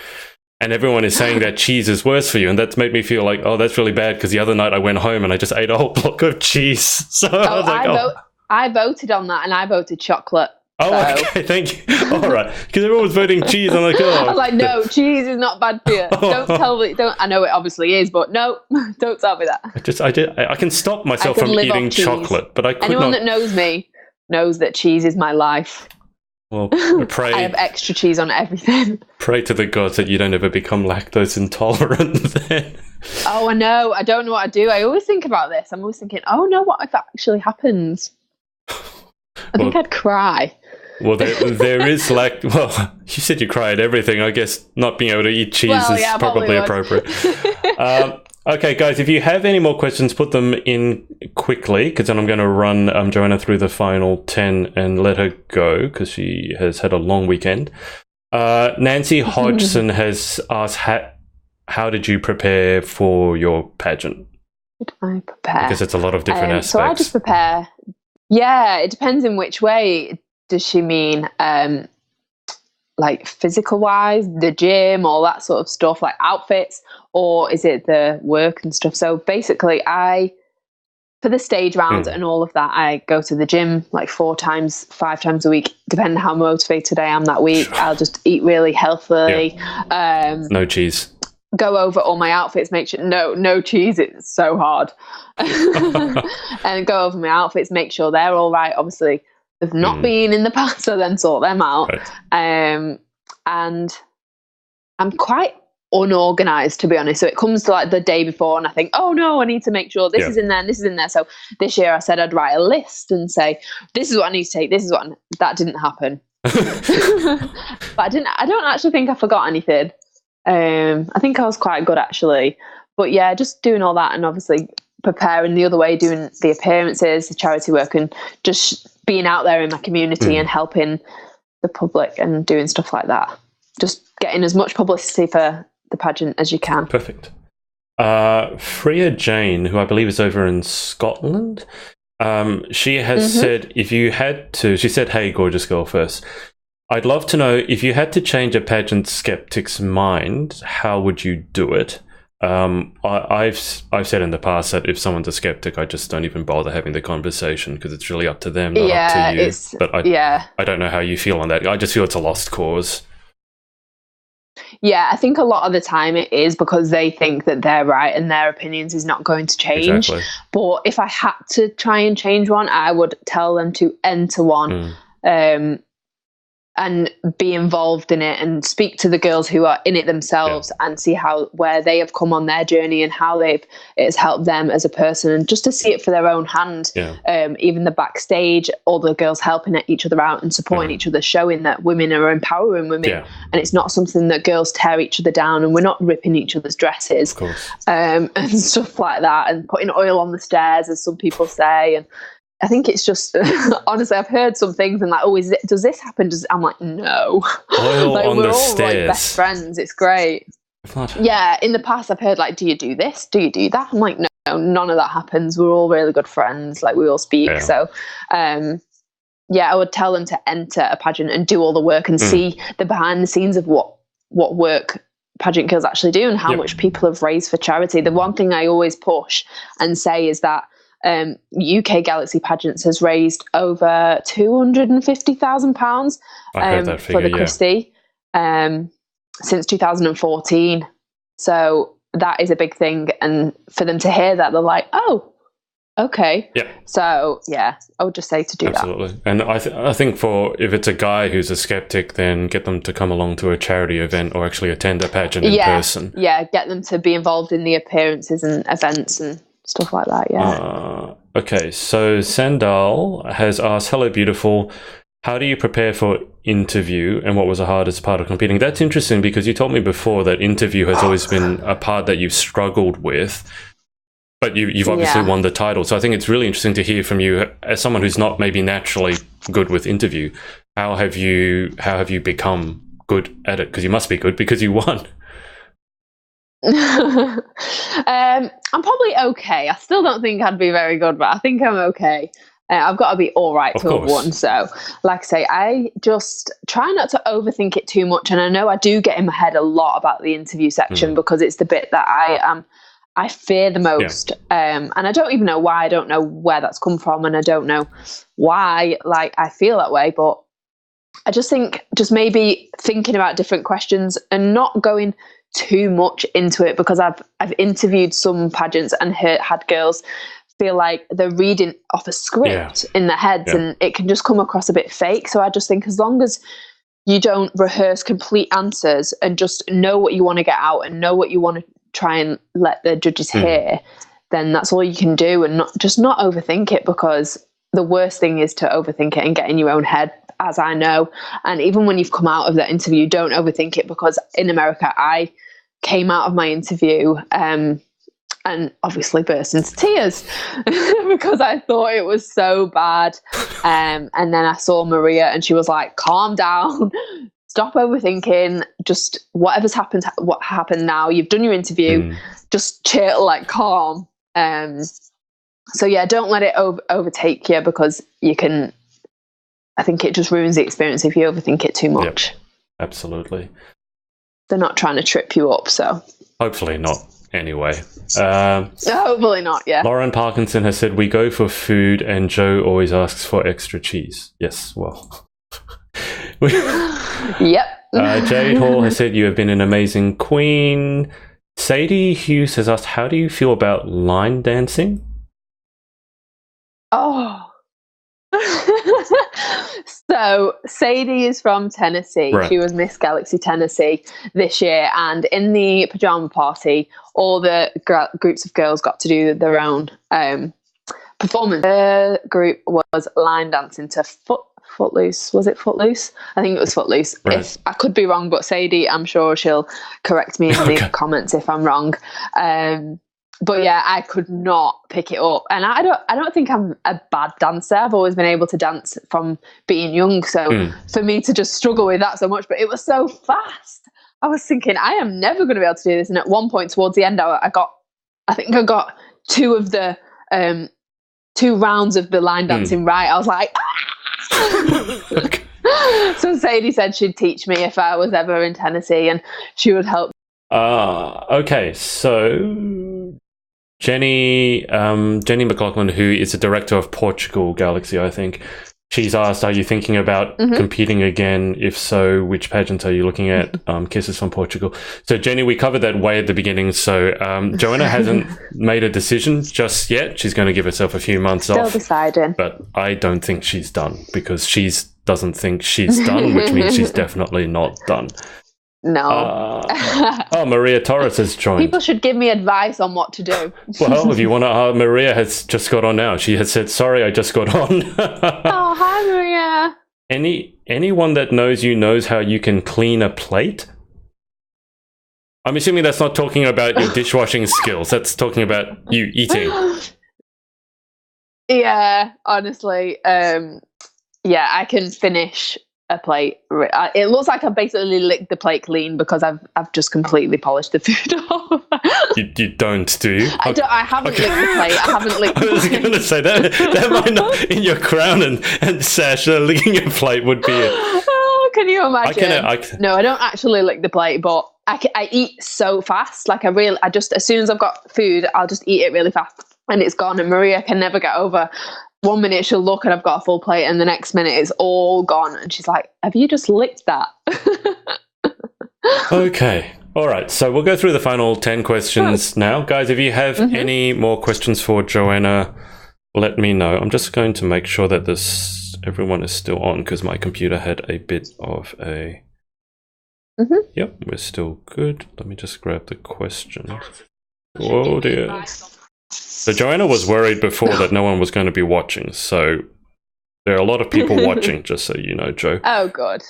And everyone is saying that cheese is worse for you. And that's made me feel like, oh, that's really bad because the other night I went home and I just ate a whole block of cheese. So I was like, I voted on that and I voted chocolate. Oh, okay, thank you. All right, because everyone was voting cheese. I'm like, oh. I was like, no, cheese is not bad for you. Don't tell me. I know it obviously is, but no, don't tell me that. I can stop myself from eating chocolate, but I could Anyone that knows me knows that cheese is my life. Well, pray. I have extra cheese on everything. Pray to the gods that you don't ever become lactose intolerant then. Oh, I know. I don't know what I do. I always think about this. I'm always thinking, oh no, what if that actually happens? I think I'd cry. Well, there is well, you said you cry at everything. I guess not being able to eat cheese is probably appropriate. Okay, guys, if you have any more questions, put them in quickly, because then I'm going to run Joanna through the final 10 and let her go, because she has had a long weekend. Nancy Hodgson has asked, how did you prepare for your pageant? Did I prepare? Because it's a lot of different aspects. So I just prepare. Yeah, it depends in which way. Does she mean like physical wise, the gym, all that sort of stuff, like outfits, or is it the work and stuff? So basically for the stage rounds and all of that, I go to the gym like 5 times a week, depending on how motivated I am that week. I'll just eat really healthily. Yeah. No cheese. Go over all my outfits, make sure no cheese, it's so hard. And go over my outfits, make sure they're all right. Obviously they've not been in the past, so then sort them out. Right. And I'm quite unorganized, to be honest. So it comes to like the day before and I think, oh no, I need to make sure this is in there and this is in there. So this year I said I'd write a list and say, this is what I need to take, this is what that didn't happen. But I don't actually think I forgot anything. I think I was quite good actually. But yeah, just doing all that and obviously preparing the other way, doing the appearances, the charity work, and just being out there in my community and helping the public and doing stuff like that. Just getting as much publicity for the pageant as you can. Perfect. Freya Jane, who I believe is over in Scotland, she has said, if you had to, she said, hey, gorgeous girl first. I'd love to know if you had to change a pageant skeptic's mind, how would you do it? I've said in the past that if someone's a skeptic, I just don't even bother having the conversation because it's really up to them, not up to you. But I don't know how you feel on that. I just feel it's a lost cause. Yeah, I think a lot of the time it is because they think that they're right and their opinions is not going to change. Exactly. But if I had to try and change one, I would tell them to enter one. And be involved in it and speak to the girls who are in it themselves and see where they have come on their journey and how it has helped them as a person, and just to see it for their own hand. Even the backstage, all the girls helping each other out and supporting each other, showing that women are empowering women, and it's not something that girls tear each other down, and we're not ripping each other's dresses, and stuff like that, and putting oil on the stairs, as some people say. And I think it's just, honestly, I've heard some things and like, does this happen? I'm like, no. Oil like, on we're the all stairs. like best friends. It's great. Yeah, in the past I've heard like, do you do this? Do you do that? I'm like, no, none of that happens. We're all really good friends. Like, we all speak. So, I would tell them to enter a pageant and do all the work and see the behind the scenes of what work pageant girls actually do and how much people have raised for charity. The one thing I always push and say is that UK Galaxy Pageants has raised over £250,000 for the Christie since 2014. So that is a big thing, and for them to hear that, they're like, oh, okay. So I would just say to do that. And I think if it's a guy who's a skeptic, then get them to come along to a charity event or actually attend a pageant in person. Get them to be involved in the appearances and events and stuff like that. Okay, so Sandal has asked, hello beautiful, how do you prepare for interview and what was the hardest part of competing? That's interesting because you told me before that interview has always been a part that you've struggled with, but you've obviously won the title. So I think it's really interesting to hear from you as someone who's not maybe naturally good with interview. How have you become good at it? Because you must be good because you won. I'm probably okay. I still don't think I'd be very good, but I think I'm okay. I've got to be all right to have won. So, like I say, I just try not to overthink it too much. And I know I do get in my head a lot about the interview section because it's the bit that I fear the most. And I don't even know why. I don't know where that's come from, and I don't know why I feel that way. But I just think maybe thinking about different questions and not going too much into it, because I've interviewed some pageants and had girls feel like they're reading off a script in their heads, and it can just come across a bit fake. So I just think as long as you don't rehearse complete answers and just know what you want to get out and know what you want to try and let the judges hear, then that's all you can do, and not overthink it, because the worst thing is to overthink it and get in your own head, as I know. And even when you've come out of that interview, don't overthink it, because in America, I came out of my interview and obviously burst into tears because I thought it was so bad. And then I saw Maria and she was like, calm down, stop overthinking, just whatever's happened, what happened now, you've done your interview, just chill, calm. So don't let it overtake you, because I think it just ruins the experience if you overthink it too much. Yep, absolutely. They're not trying to trip you up, so. Hopefully not, anyway. Hopefully not, yeah. Lauren Parkinson has said, we go for food and Joe always asks for extra cheese. Yes, well. Yep. Jade Hall has said, you have been an amazing queen. Sadie Hughes has asked, how do you feel about line dancing? Oh. So Sadie is from Tennessee. Right. She was Miss Galaxy Tennessee this year, and in the pajama party, all the groups of girls got to do their own performance. Her group was line dancing to Footloose. Was it Footloose? I think it was Footloose. Right. If I could be wrong, but Sadie, I'm sure she'll correct me in the comments if I'm wrong. But I could not pick it up, and I don't think I'm a bad dancer. I've always been able to dance from being young, so for me to just struggle with that so much, but it was so fast. I was thinking, I am never going to be able to do this. And at one point towards the end, I think I got two of the 2 rounds of the line dancing right. I was like, ah! So Sadie said she'd teach me if I was ever in Tennessee, and she would help Okay, so Jenny McLaughlin, who is the director of Portugal Galaxy, I think, she's asked, are you thinking about competing again? If so, which pageant are you looking at? Kisses from Portugal. So Jenny, we covered that way at the beginning. So Joanna hasn't made a decision just yet. She's going to give herself a few months off. Still deciding. But I don't think she's done, because she doesn't think she's done, which means she's definitely not done. No. Maria Torres has joined. People should give me advice on what to do. Well, if you want to, Maria has just got on now. She has said, sorry, I just got on. Oh, hi, Maria. Anyone that knows you knows how you can clean a plate? I'm assuming that's not talking about your dishwashing skills. That's talking about you eating. Yeah, honestly. Yeah, I can finish a plate. It looks like I've basically licked the plate clean because I've just completely polished the food off. You don't, do you? I haven't licked the plate. I haven't licked the plate. I was going to say that might not, in your crown and sash, licking a plate would be it. Oh, can you imagine? No, I don't actually lick the plate, but I eat so fast. Like I just, as soon as I've got food, I'll just eat it really fast and it's gone. And Maria can never get over. 1 minute she'll look and I've got a full plate, and the next minute it's all gone. And she's like, have you just licked that? Okay. All right. So we'll go through the final 10 questions now. Guys, if you have any more questions for Joanna, let me know. I'm just going to make sure that everyone is still on, because my computer had a bit of a... Yep, we're still good. Let me just grab the questions. Whoa, dear. So Joanna was worried before that no one was going to be watching. So there are a lot of people watching, just so you know, Jo. Oh, good.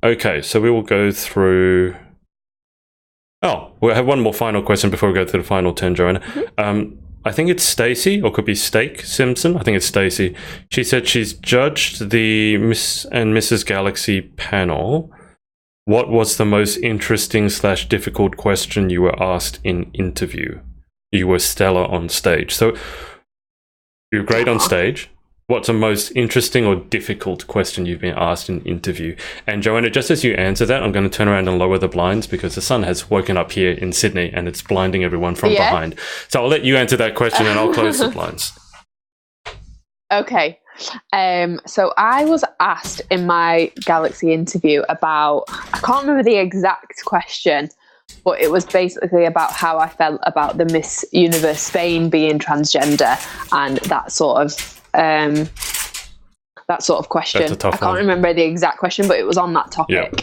Okay, so we will go through... Oh, we'll have one more final question before we go through the final 10, Joanna. I think it's Stacey, or could be Stake Simpson. I think it's Stacey. She said she's judged the Miss and Mrs. Galaxy panel. What was the most interesting / difficult question you were asked in interview? You were stellar on stage. So you're great on stage. What's the most interesting or difficult question you've been asked in interview? And Joanna, just as you answer that, I'm going to turn around and lower the blinds, because the sun has woken up here in Sydney and it's blinding everyone from behind. So I'll let you answer that question and I'll close the blinds. Okay. So I was asked in my Galaxy interview about, I can't remember the exact question, but it was basically about how I felt about the Miss Universe Spain being transgender and that sort of question. That's a tough I can't remember the exact question, but it was on that topic. Yep.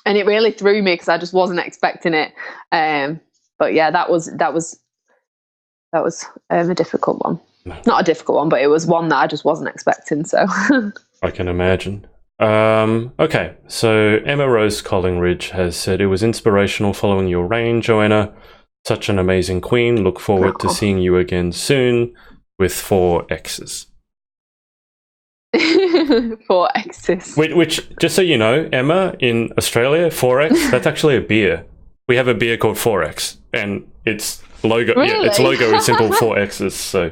And it really threw me because I just wasn't expecting it. But yeah, that was a difficult one. Not a difficult one, but it was one that I just wasn't expecting. So I can imagine. Okay, so Emma Rose Collingridge has said, it was inspirational following your reign, Joanna. Such an amazing queen. Look forward to seeing you again soon with 4 X's. 4 X's. Which, just so you know, Emma, in Australia, 4X, that's actually a beer. We have a beer called 4X, and its logo, really? Its logo is simple 4 X's. So,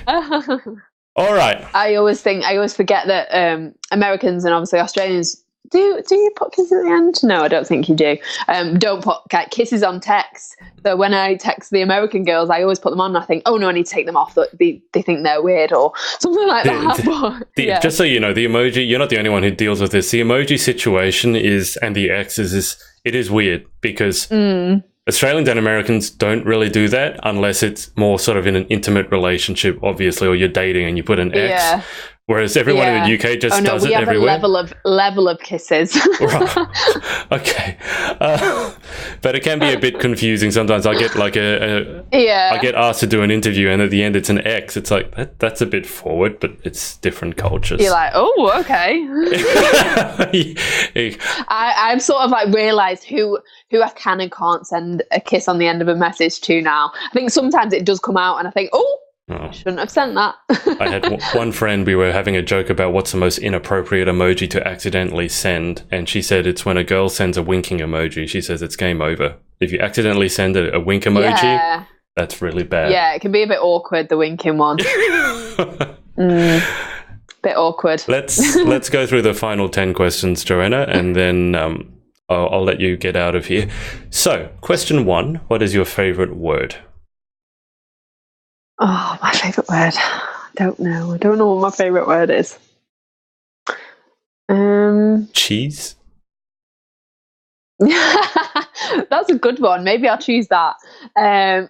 all right. I always forget that Americans and obviously Australians do you put kisses at the end? No, I don't think you do. Don't put kisses on text. So when I text the American girls, I always put them on and I think, oh no, I need to take them off. They think they're weird or something like that. Just so you know, the emoji, you're not the only one who deals with this. The emoji situation and the X's it is weird because Australians and Americans don't really do that unless it's more sort of in an intimate relationship, obviously, or you're dating and you put an X. Yeah. Whereas everyone in the UK just does it everywhere. We have a level of kisses. Right. Okay. But it can be a bit confusing sometimes. I get like I get asked to do an interview and at the end it's an X. It's like, that's a bit forward, but it's different cultures. You're like, oh, okay. I've sort of like realised who I can and can't send a kiss on the end of a message to now. I think sometimes it does come out and I think, I shouldn't have sent that. I had one friend, we were having a joke about what's the most inappropriate emoji to accidentally send, and she said it's when a girl sends a winking emoji. She says it's game over. If you accidentally send a wink emoji, that's really bad. Yeah, it can be a bit awkward, the winking one. Bit awkward. Let's go through the final 10 questions, Joanna, and then I'll let you get out of here. So, question 1, what is your favorite word? Oh, my favorite word. I don't know what my favorite word is. Cheese? That's a good one. Maybe I'll choose that. I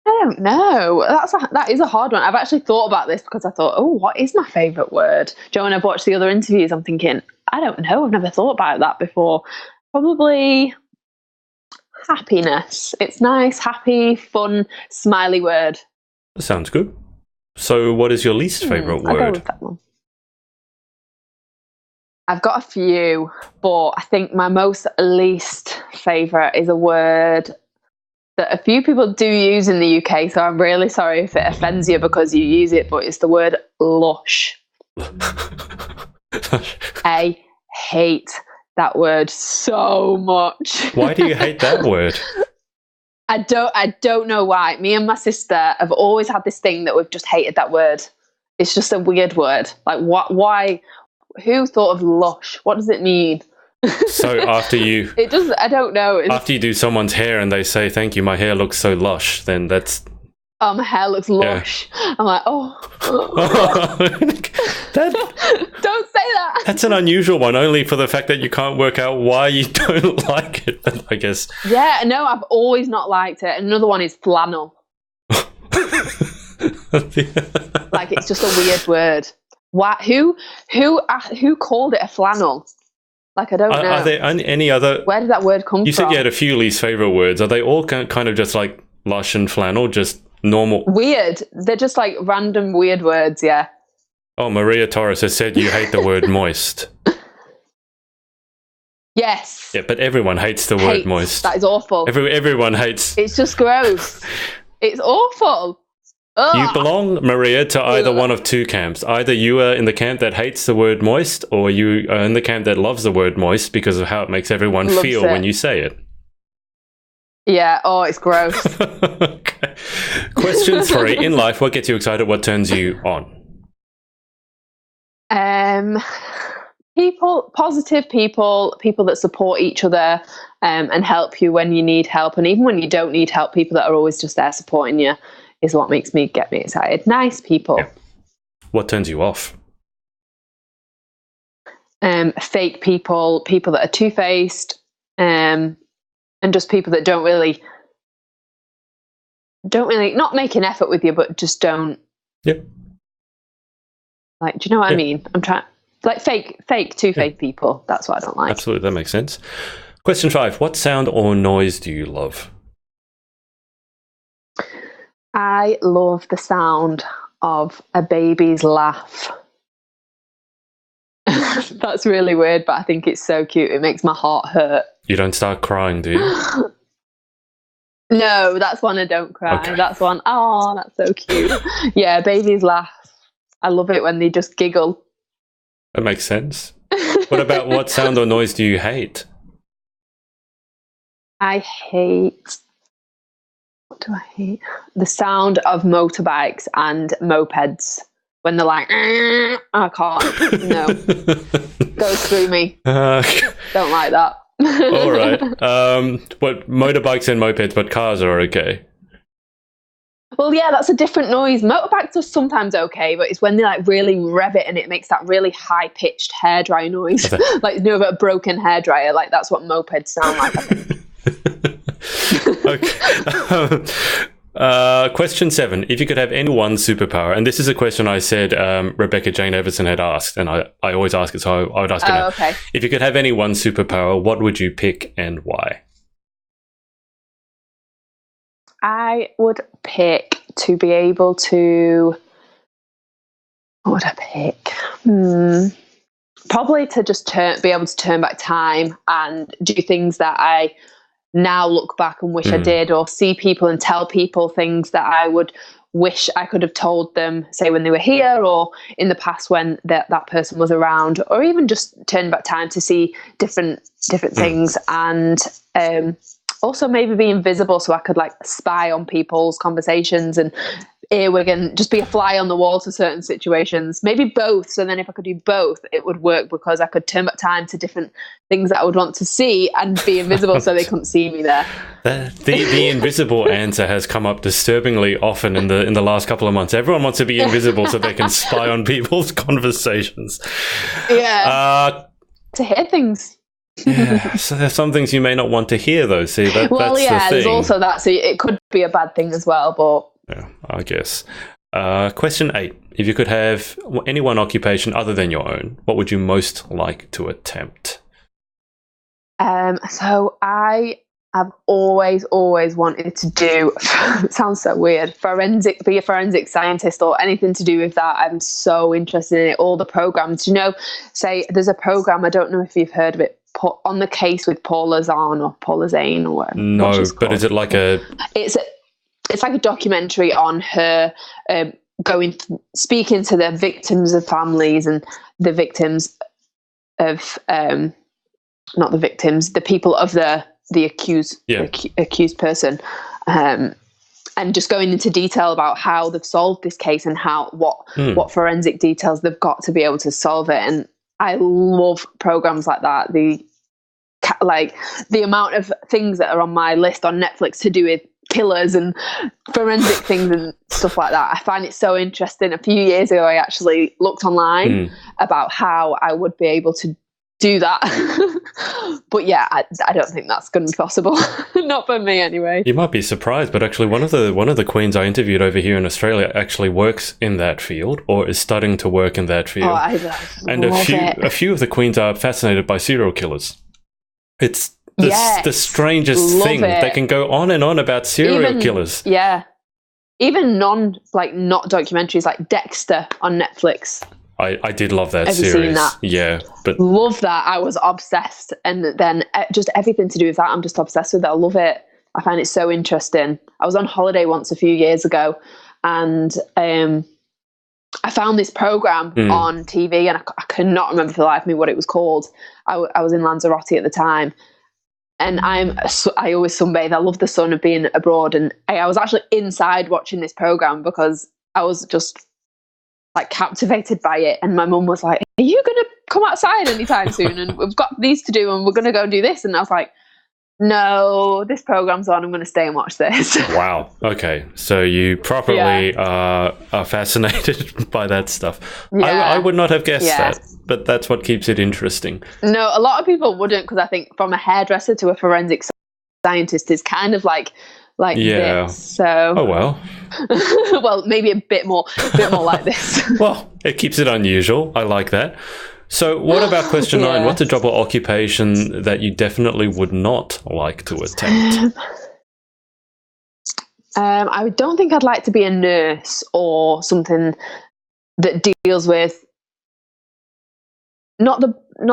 don't know. That is a hard one. I've actually thought about this because I thought, oh, what is my favourite word? Joe, when I've watched the other interviews, I'm thinking, I don't know. I've never thought about that before. Probably happiness. It's nice, happy, fun, smiley word. Sounds good. So what is your least favourite word? I'll go with that one. I've got a few, but I think my most least favourite is a word that a few people do use in the UK, so I'm really sorry if it offends you because you use it, but it's the word lush. I hate that word so much. Why do you hate that word? I don't know why. Me and my sister have always had this thing that we've just hated that word. It's just a weird word. Like, why? Who thought of lush? What does it mean? So after you... I don't know. After you do someone's hair and they say, thank you, my hair looks so lush, then that's... my hair looks lush. Yeah. I'm like, don't say that. That's an unusual one, only for the fact that you can't work out why you don't like it, I guess. Yeah, no, I've always not liked it. Another one is flannel. Like, it's just a weird word. Why? Who called it a flannel? Like, I don't know. Are there any other... Where did that word come from? You said you had a few least favourite words. Are they all kind of just like lush and flannel, just normal? Weird. They're just like random weird words, yeah. Oh, Maria Torres has said you hate the word moist. Yes. Yeah, but everyone hates the word moist. That is awful. Everyone hates... It's just gross. It's awful. Ugh. You belong, Maria, to either one of two camps. Either you are in the camp that hates the word moist, or you are in the camp that loves the word moist because of how it makes everyone feel when you say it. Yeah, it's gross. Okay. Question 3. In life, what gets you excited? What turns you on? Positive people that support each other and help you when you need help. And even when you don't need help, people that are always just there supporting you is what get me excited. Nice people. Yeah. What turns you off? Fake people that are two-faced, and just people that don't really not make an effort with you, but just don't. Yep. Like, do you know what I mean? I'm trying, like, fake two-faced people. That's what I don't like. Absolutely, that makes sense. Question 5. What sound or noise do you love? I love the sound of a baby's laugh. That's really weird, but I think it's so cute. It makes my heart hurt. You don't start crying, do you? No, that's one I don't cry. Okay. That's one, that's so cute. Yeah, babies laugh. I love it when they just giggle. That makes sense. What about what sound or noise do you hate? What do I hate? The sound of motorbikes and mopeds. When they're like, I can't. No. Goes through me. Don't like that. All right. What, motorbikes and mopeds, but cars are okay? Well, yeah, that's a different noise. Motorbikes are sometimes okay, but it's when they like really rev it and it makes that really high-pitched hairdryer noise. Like, a broken hairdryer. Like, that's what mopeds sound like, I think. Okay. Question 7. If you could have any one superpower, and this is a question I said Rebecca Jane Everson had asked, and I always ask it, so I would ask her now. Okay. If you could have any one superpower, what would you pick and why? I would pick to be able to... What would I pick? Probably to just be able to turn back time and do things that I now look back and wish I did, or see people and tell people things that I would wish I could have told them, say when they were here or in the past when that person was around, or even just turn back time to see different things, and also maybe be invisible so I could like spy on people's conversations and earwig and just be a fly on the wall to certain situations. Maybe both. So then if I could do both, it would work because I could turn back time to different things that I would want to see and be invisible so they couldn't see me there. The invisible answer has come up disturbingly often in the last couple of months. Everyone wants to be invisible so they can spy on people's conversations. Yeah. To hear things. Yeah, so there's some things you may not want to hear, though. See, that's the thing. There's also that. So it could be a bad thing as well, but yeah, I guess. Question 8: if you could have any one occupation other than your own, what would you most like to attempt? So I have always wanted to do. It sounds so weird. Be a forensic scientist or anything to do with that. I'm so interested in it. All the programs. Say there's a program. I don't know if you've heard of it. On the Case with Paula Zahn or Paula Zane or whatever. No, but is it like a? It's like a documentary on her speaking to the victims of families and the victims of not the victims, the people of the accused person, and just going into detail about how they've solved this case and what forensic details they've got to be able to solve it. And I love programs like that. The amount of things that are on my list on Netflix to do with killers and forensic things and stuff like that. I find it so interesting. A few years ago, I actually looked online about how I would be able to do that. But yeah, I don't think that's going to be possible. Not for me anyway. You might be surprised, but actually one of the queens I interviewed over here in Australia actually works in that field or is starting to work in that field. And a few of the queens are fascinated by serial killers. It's the strangest thing. They can go on and on about serial killers. Yeah. Even not documentaries like Dexter on Netflix. I did love that series. Have you seen that? Yeah. But love that. I was obsessed. And then just everything to do with that, I'm just obsessed with it. I love it. I find it so interesting. I was on holiday once a few years ago and I found this program on TV and I could not remember for the life of me what it was called. I was in Lanzarote at the time. And I always sunbathe. I love the sun of being abroad. And I was actually inside watching this program because I was just captivated by it. And my mum was like, are you going to come outside anytime soon? And we've got these to do and we're going to go and do this. And I was like, no, this program's on. I'm going to stay and watch this. Wow. Okay. So you properly are fascinated by that stuff. Yeah. I would not have guessed that, but that's what keeps it interesting. No, a lot of people wouldn't, because I think from a hairdresser to a forensic scientist is kind of like this. So. Oh, well. Well, maybe a bit more like this. Well, it keeps it unusual. I like that. So what about question 9? What's a job or occupation that you definitely would not like to attempt? I don't think I'd like to be a nurse or something that deals with not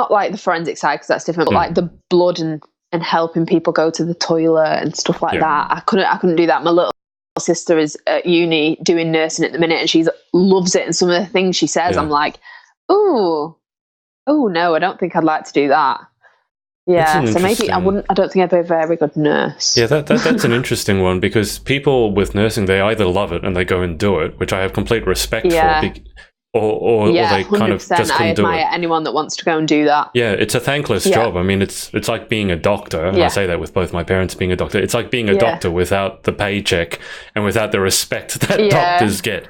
like the forensic side, because that's different, but like the blood and helping people go to the toilet and stuff like that. I couldn't do that. My little sister is at uni doing nursing at the minute and she loves it, and some of the things she says I'm like, oh no, I don't think I'd like to do that. Yeah, so maybe I don't think I'd be a very good nurse. Yeah, that's an interesting one, because people with nursing, they either love it and they go and do it, which I have complete respect for, or they kind of just couldn't do it. I admire anyone that wants to go and do that. Yeah, it's a thankless job. I mean, it's like being a doctor, and I say that with both my parents being a doctor. It's like being a doctor without the paycheck and without the respect that doctors get.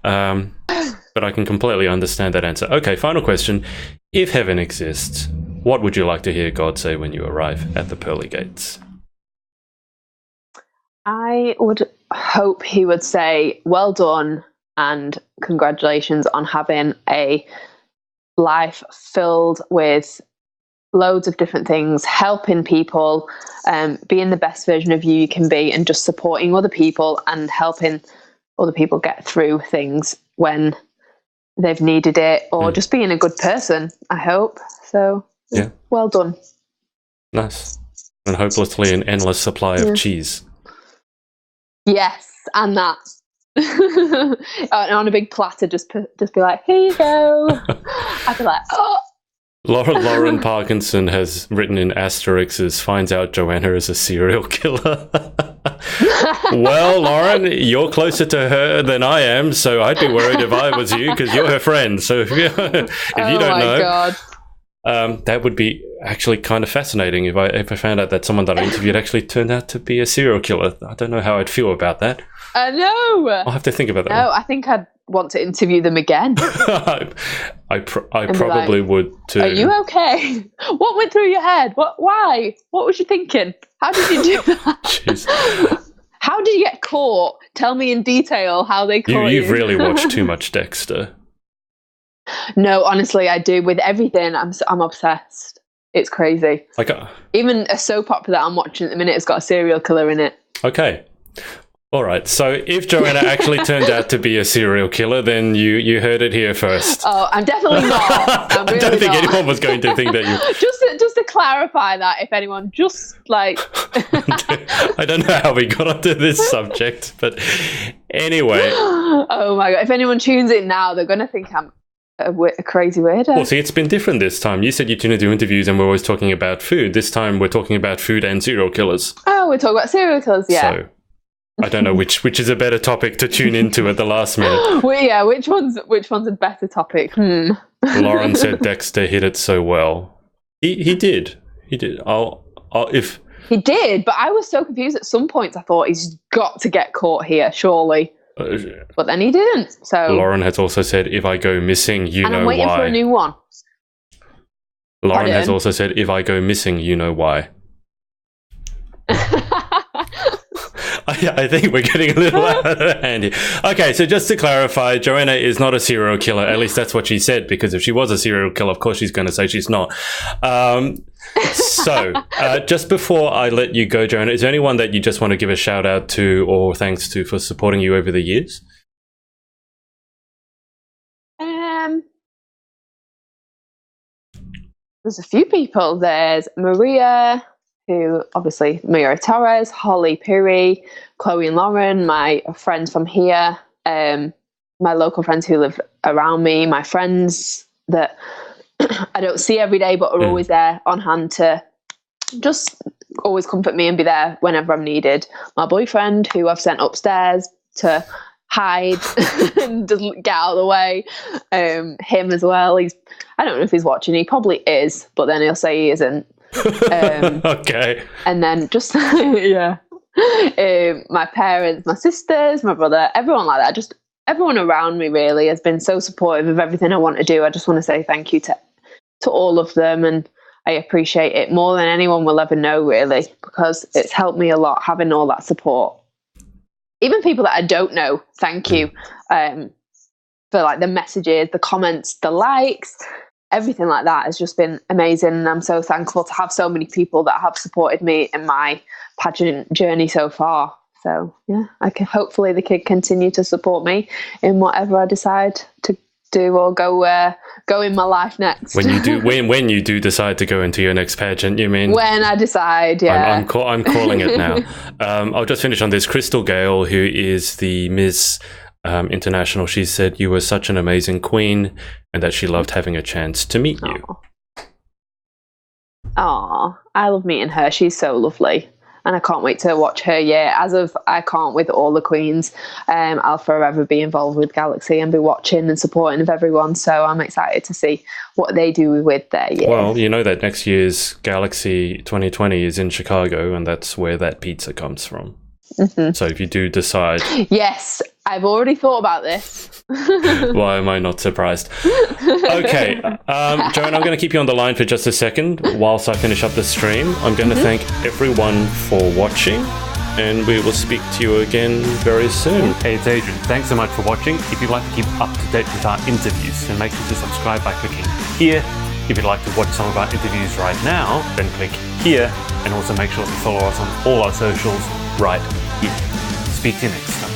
But I can completely understand that answer. Okay, final question. If heaven exists, what would you like to hear God say when you arrive at the pearly gates? I would hope he would say, well done and congratulations on having a life filled with loads of different things, helping people, being the best version of you can be, and just supporting other people and helping other people get through things when they've needed it, or just being a good person, I hope. So, well done. Nice. And hopelessly an endless supply of cheese. Yes, and that. And on a big platter, just be like, here you go. I'd be like, oh. Lauren Parkinson has written in asterisks, finds out Joanna is a serial killer. Well, Lauren, you're closer to her than I am, so I'd be worried if I was you, because you're her friend. So if you don't know, that would be actually kind of fascinating if I found out that someone that I interviewed actually turned out to be a serial killer. I don't know how I'd feel about that. I know. I'll have to think about that. No, I think I'd want to interview them again. I probably would too. Are you okay? What went through your head? Why? What was you thinking? How did you do that? Jeez. How did you get caught? Tell me in detail how they caught you. You've really watched too much Dexter. No, honestly, I do. With everything, I'm obsessed. It's crazy. Like even a soap opera that I'm watching at the minute has got a serial killer in it. Okay. All right. So if Joanna actually turned out to be a serial killer, then you heard it here first. Oh, I'm definitely not. I don't think anyone was going to think that you. Just to clarify that, if anyone just like. I don't know how we got onto this subject, but anyway. Oh my god! If anyone tunes in now, they're going to think I'm a crazy weirdo. Well, see, it's been different this time. You said you tune into interviews and we're always talking about food. This time we're talking about food and serial killers. Oh, we're talking about serial killers, yeah. So, I don't know which is a better topic to tune into at the last minute. Well, yeah, which one's a better topic? Lauren said Dexter hit it so well. He did. He did. If he did, but I was so confused at some points. I thought he's got to get caught here, surely. But then he didn't. So Lauren has also said, if I go missing, you know why. And I'm waiting for a new one. Lauren has also said, if I go missing, you know why. I think we're getting a little out of hand here. Okay, so just to clarify, Joanna is not a serial killer. At least that's what she said, because if she was a serial killer, of course she's going to say she's not. So, just before I let you go, Joanna, is there anyone that you just want to give a shout out to or thanks to for supporting you over the years? There's a few people. There's Maria Torres, Holly Piri, Chloe and Lauren, my friends from here, my local friends who live around me, my friends that I don't see every day but are always there on hand to just always comfort me and be there whenever I'm needed. My boyfriend, who I've sent upstairs to hide and just get out of the way. Him as well. I don't know if he's watching. He probably is, but then he'll say he isn't. Okay. And then just yeah, my parents, my sisters, my brother, everyone like that. Just everyone around me really has been so supportive of everything I want to do. I just want to say thank you to all of them, and I appreciate it more than anyone will ever know, really, because it's helped me a lot having all that support. Even people that I don't know, thank you for like the messages, the comments, the likes. Everything like that has just been amazing, and I'm so thankful to have so many people that have supported me in my pageant journey so far. So yeah, hopefully they can continue to support me in whatever I decide to do or go in my life next. When you do decide to go into your next pageant, you mean? When I decide, yeah. I'm calling it now. I'll just finish on this. Crystal Gale, who is the Miss International, she said you were such an amazing queen and that she loved having a chance to meet you. Oh, I love meeting her. She's so lovely. And I can't wait to watch her year. I can't with all the queens. I'll forever be involved with Galaxy and be watching and supporting of everyone. So I'm excited to see what they do with their year. Well, you know that next year's Galaxy 2020 is in Chicago, and that's where that pizza comes from. Mm-hmm. So if you do decide... Yes, I've already thought about this. Why am I not surprised? Okay, Joanna, I'm going to keep you on the line for just a second whilst I finish up the stream. I'm going to thank everyone for watching, and we will speak to you again very soon. Hey, it's Adrian. Thanks so much for watching. If you'd like to keep up to date with our interviews, then make sure to subscribe by clicking here. If you'd like to watch some of our interviews right now, then click here, and also make sure to follow us on all our socials right here. Speak to you next time.